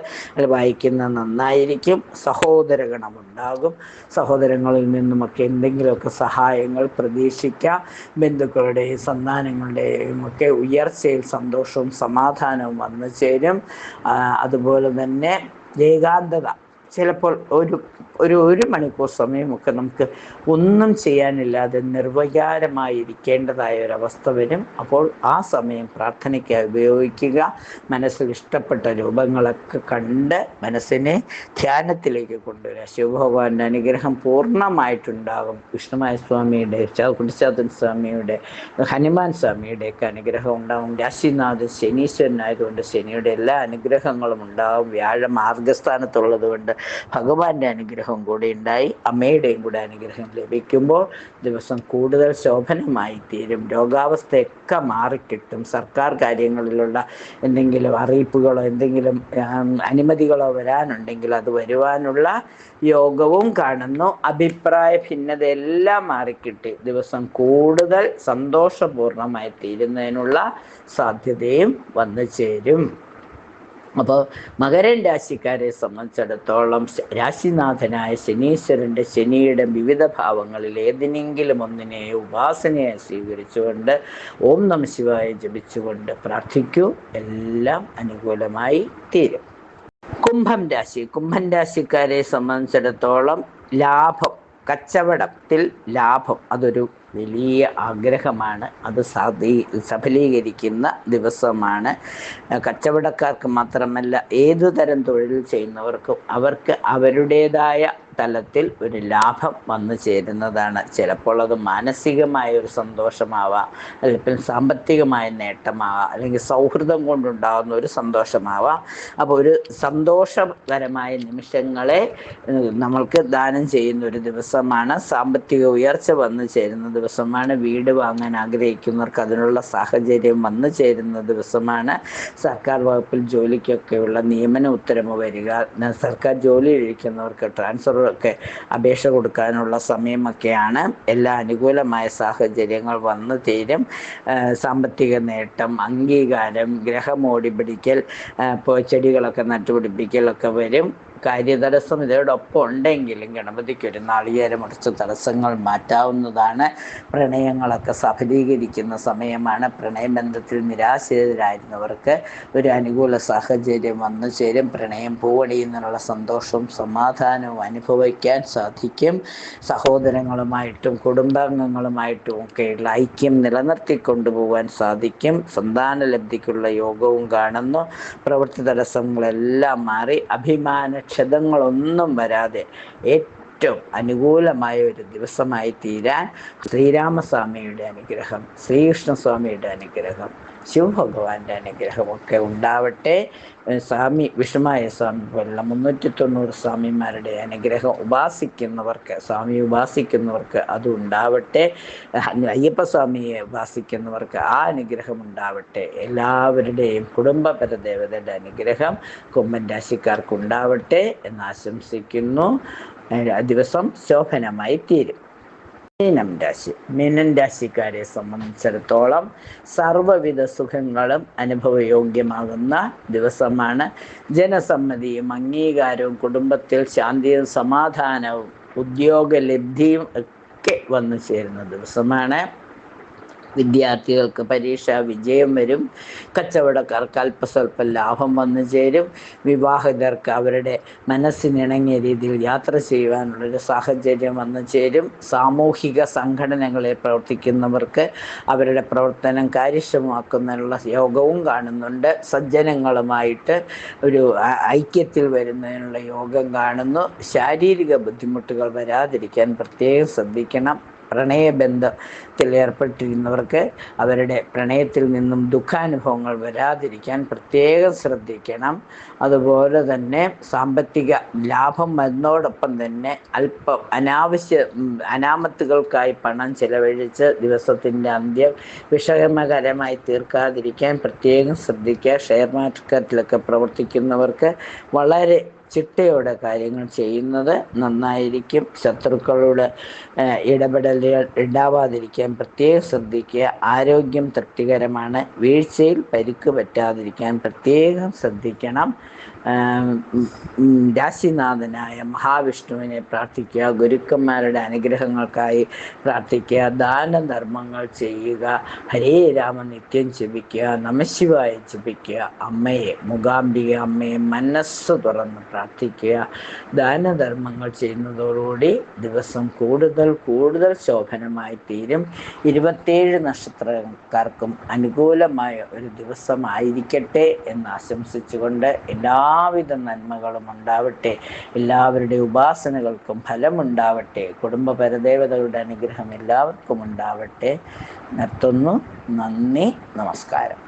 വായിക്കുന്നത് നന്നായിരിക്കും. സഹോദരഗണമുണ്ടാകും. സഹോദരങ്ങളിൽ നിന്നുമൊക്കെ എന്തെങ്കിലുമൊക്കെ സഹായങ്ങൾ പ്രതീക്ഷിക്കാം. ബന്ധുക്കളുടെയും സന്താനങ്ങളുടെയും ഒക്കെ ഉയർച്ചയിൽ സന്തോഷവും സമാധാനവും വന്നു ചേരും. അതുപോലെ തന്നെ ഏകാന്തത, ചിലപ്പോൾ ഒരു മണിക്കൂർ സമയമൊക്കെ നമുക്ക് ഒന്നും ചെയ്യാനില്ലാതെ നിർവികാരമായിരിക്കേണ്ടതായ ഒരവസ്ഥ വരും. അപ്പോൾ ആ സമയം പ്രാർത്ഥനയ്ക്കായി ഉപയോഗിക്കുക. മനസ്സിൽ ഇഷ്ടപ്പെട്ട രൂപങ്ങളൊക്കെ കണ്ട് മനസ്സിനെ ധ്യാനത്തിലേക്ക് കൊണ്ടുവരിക. ശിവഭഗവാന്റെ അനുഗ്രഹം പൂർണ്ണമായിട്ടുണ്ടാകും. വിഷ്ണുമായ സ്വാമിയുടെ, കുട്ടിച്ചാത്തൻ സ്വാമിയുടെ, ഹനുമാൻ സ്വാമിയുടെയൊക്കെ അനുഗ്രഹം ഉണ്ടാകും. രാശിനാഥൻ ശനീശ്വരനായതുകൊണ്ട് ശനിയുടെ എല്ലാ അനുഗ്രഹങ്ങളും ഉണ്ടാകും. വ്യാഴം മാർഗസ്ഥാനത്തുള്ളത് കൊണ്ട് ഭഗവാന്റെ അനുഗ്രഹം കൂടി ഉണ്ടായി അമ്മയുടെയും കൂടെ അനുഗ്രഹം ലഭിക്കുമ്പോൾ ദിവസം കൂടുതൽ ശോഭനമായി തീരും. രോഗാവസ്ഥയൊക്കെ മാറിക്കിട്ടും. സർക്കാർ കാര്യങ്ങളിലുള്ള എന്തെങ്കിലും അറിയിപ്പുകളോ എന്തെങ്കിലും അനുമതികളോ വരാനുണ്ടെങ്കിൽ അത് വരുവാനുള്ള യോഗവും കാണുന്നു. അഭിപ്രായ ഭിന്നതയെല്ലാം മാറിക്കിട്ടി ദിവസം കൂടുതൽ സന്തോഷപൂർണമായി തീരുന്നതിനുള്ള സാധ്യതയും വന്നു ചേരും. അപ്പോൾ മകരൻ രാശിക്കാരെ സംബന്ധിച്ചിടത്തോളം രാശിനാഥനായ ശനീശ്വരൻ്റെ ശനിയുടെ വിവിധ ഭാവങ്ങളിൽ ഏതിനെങ്കിലും ഒന്നിനെ ഉപാസനയായി സ്വീകരിച്ചുകൊണ്ട് ഓം നമഃ ശിവായ ജപിച്ചുകൊണ്ട് പ്രാർത്ഥിക്കൂ. എല്ലാം അനുകൂലമായി തീരും. കുംഭം രാശിക്കാരെ സംബന്ധിച്ചിടത്തോളം ലാഭം, കച്ചവടത്തിൽ ലാഭം അതൊരു വലിയ ആഗ്രഹമാണ്. അത് സഫലീകരിക്കുന്ന ദിവസമാണ്. കച്ചവടക്കാർക്ക് മാത്രമല്ല ഏതുതരം തൊഴിൽ ചെയ്യുന്നവർക്കും അവർക്ക് അവരുടേതായ തലത്തിൽ ഒരു ലാഭം വന്നു ചേരുന്നതാണ്. ചിലപ്പോൾ അത് മാനസികമായ ഒരു സന്തോഷമാവാം, അല്ലെങ്കിൽ സാമ്പത്തികമായ നേട്ടമാവാം, അല്ലെങ്കിൽ സൗഹൃദം കൊണ്ടുണ്ടാകുന്ന ഒരു സന്തോഷമാവാം. അപ്പോൾ ഒരു സന്തോഷകരമായ നിമിഷങ്ങളെ നമ്മൾക്ക് ദാനം ചെയ്യുന്ന ഒരു ദിവസമാണ്. സാമ്പത്തിക ഉയർച്ച വന്നു ചേരുന്ന ദിവസമാണ്. വീട് വാങ്ങാൻ ആഗ്രഹിക്കുന്നവർക്ക് അതിനുള്ള സാഹചര്യം വന്നു ചേരുന്ന ദിവസമാണ്. സർക്കാർ വകുപ്പിൽ ജോലിക്കൊക്കെയുള്ള നിയമന ഉത്തരവ് വരിക, സർക്കാർ ജോലിയിലിരിക്കുന്നവർക്ക് ട്രാൻസ്ഫർ ഒക്കെ അപേക്ഷ കൊടുക്കാനുള്ള സമയമൊക്കെയാണ്. എല്ലാ അനുകൂലമായ സാഹചര്യങ്ങൾ വന്നു തീരും. സാമ്പത്തിക നേട്ടം, അംഗീകാരം, ഗ്രഹമോടി പിടിക്കൽ, ചെടികളൊക്കെ നട്ടുപിടിപ്പിക്കലൊക്കെ വരും. കാര്യതടസ്സം ഇതോടൊപ്പം ഉണ്ടെങ്കിലും ഗണപതിക്കൊരു നാളികേരം മുറിച്ച തടസ്സങ്ങൾ മാറ്റാവുന്നതാണ്. പ്രണയങ്ങളൊക്കെ സഫലീകരിക്കുന്ന സമയമാണ്. പ്രണയബന്ധത്തിൽ നിരാശരായിരുന്നവർക്ക് ഒരു അനുകൂല സാഹചര്യം വന്നു ചേരും. പ്രണയം പൂവണിയുന്നതിനുള്ള സന്തോഷവും സമാധാനവും അനുഭവിക്കാൻ സാധിക്കും. സഹോദരങ്ങളുമായിട്ടും കുടുംബാംഗങ്ങളുമായിട്ടും ഒക്കെയുള്ള ഐക്യം നിലനിർത്തിക്കൊണ്ടുപോകാൻ സാധിക്കും. സന്താനലബ്ധിക്കുള്ള യോഗവും കാണുന്നു. പ്രവൃത്തി തടസ്സങ്ങളെല്ലാം മാറി ക്ഷതങ്ങളൊന്നും വരാതെ ഏറ്റവും അനുകൂലമായ ഒരു ദിവസമായി തീരാൻ ശ്രീരാമസ്വാമിയുടെ അനുഗ്രഹം, ശ്രീകൃഷ്ണസ്വാമിയുടെ അനുഗ്രഹം, ശിവഭഗവാന്റെ അനുഗ്രഹമൊക്കെ ഉണ്ടാവട്ടെ. വിഷ്ണുമായ സ്വാമി പോലുള്ള 390 സ്വാമിമാരുടെ അനുഗ്രഹം സ്വാമിയെ ഉപാസിക്കുന്നവർക്ക് അത് ഉണ്ടാവട്ടെ. അയ്യപ്പസ്വാമിയെ ഉപാസിക്കുന്നവർക്ക് ആ അനുഗ്രഹം ഉണ്ടാവട്ടെ. എല്ലാവരുടെയും കുടുംബപര ദേവതയുടെ അനുഗ്രഹം കുംഭൻ രാശിക്കാർക്ക് ഉണ്ടാവട്ടെ എന്ന് ആശംസിക്കുന്നു. ദിവസം ശോഭനമായി തീരും. മീനൻ രാശിക്കാരെ സംബന്ധിച്ചിടത്തോളം സർവ്വവിധ സുഖങ്ങളും അനുഭവയോഗ്യമാകുന്ന ദിവസമാണ്. ജനസമ്മതിയും അംഗീകാരവും കുടുംബത്തിൽ ശാന്തിയും സമാധാനവും ഉദ്യോഗലബ്ധിയും ഒക്കെ വന്നു ചേരുന്ന ദിവസമാണ്. വിദ്യാർത്ഥികൾക്ക് പരീക്ഷാ വിജയം വരും, കച്ചവടക്കാർക്ക് അല്പസ്വല്പം ലാഭം വന്നു ചേരും, വിവാഹിതർക്ക് അവരുടെ മനസ്സിനിണങ്ങിയ രീതിയിൽ യാത്ര ചെയ്യുവാനുള്ളൊരു സാഹചര്യം വന്നു ചേരും, സാമൂഹിക സംഘടനകളിൽ പ്രവർത്തിക്കുന്നവർക്ക് അവരുടെ പ്രവർത്തനം കാര്യക്ഷമമാക്കുന്നതിനുള്ള യോഗവും കാണുന്നുണ്ട്. സജ്ജനങ്ങളുമായിട്ട് ഒരു ഐക്യത്തിൽ വരുന്നതിനുള്ള യോഗം കാണുന്നു. ശാരീരിക ബുദ്ധിമുട്ടുകൾ വരാതിരിക്കാൻ പ്രത്യേകം ശ്രദ്ധിക്കണം. പ്രണയബന്ധത്തിൽ ഏർപ്പെട്ടിരുന്നവർക്ക് അവരുടെ പ്രണയത്തിൽ നിന്നും ദുഃഖാനുഭവങ്ങൾ വരാതിരിക്കാൻ പ്രത്യേകം ശ്രദ്ധിക്കണം. അതുപോലെ തന്നെ സാമ്പത്തിക ലാഭം എന്നോടൊപ്പം തന്നെ അല്പം അനാമത്തുകൾക്കായി പണം ചെലവഴിച്ച് ദിവസത്തിൻ്റെ അന്ത്യം വിഷമകരമായി തീർക്കാതിരിക്കാൻ പ്രത്യേകം ശ്രദ്ധിക്കുക. ഷെയർ മാർക്കറ്റിലൊക്കെ പ്രവർത്തിക്കുന്നവർക്ക് വളരെ ചിട്ടയോടെ കാര്യങ്ങൾ ചെയ്യുന്നത് നന്നായിരിക്കും. ശത്രുക്കളോട് ഇടപെടലുകൾ ഉണ്ടാവാതിരിക്കാൻ പ്രത്യേകം ശ്രദ്ധിക്കുക. ആരോഗ്യം തൃപ്തികരമാണ്. വീഴ്ചയിൽ പരിക്ക് പറ്റാതിരിക്കാൻ പ്രത്യേകം ശ്രദ്ധിക്കണം. രാശിനാഥനായ മഹാവിഷ്ണുവിനെ പ്രാർത്ഥിക്കുക. ഗുരുക്കന്മാരുടെ അനുഗ്രഹങ്ങൾക്കായി പ്രാർത്ഥിക്കുക. ദാനധർമ്മങ്ങൾ ചെയ്യുക. ഹരേ രാമ നിത്യം ജപിക്കുക. നമഃശിവായ ജപിക്കുക. അമ്മയെ, മൂകാംബിക അമ്മയെ മനസ്സ് തുറന്ന് പ്രാർത്ഥിക്കുക. ദാനധർമ്മങ്ങൾ ചെയ്യുന്നതോടുകൂടി ദിവസം കൂടുതൽ കൂടുതൽ ശോഭനമായി തീരും. 27 നക്ഷത്രക്കാർക്കും അനുകൂലമായ ഒരു ദിവസമായിരിക്കട്ടെ എന്ന് ആശംസിച്ചുകൊണ്ട് എല്ലാവിധ നന്മകളും ഉണ്ടാവട്ടെ. എല്ലാവരുടെ ഉപാസനകൾക്കും ഫലമുണ്ടാവട്ടെ. കുടുംബ പരദേവതകളുടെ അനുഗ്രഹം എല്ലാവർക്കും ഉണ്ടാവട്ടെ. നിർത്തുന്നു. നന്ദി, നമസ്കാരം.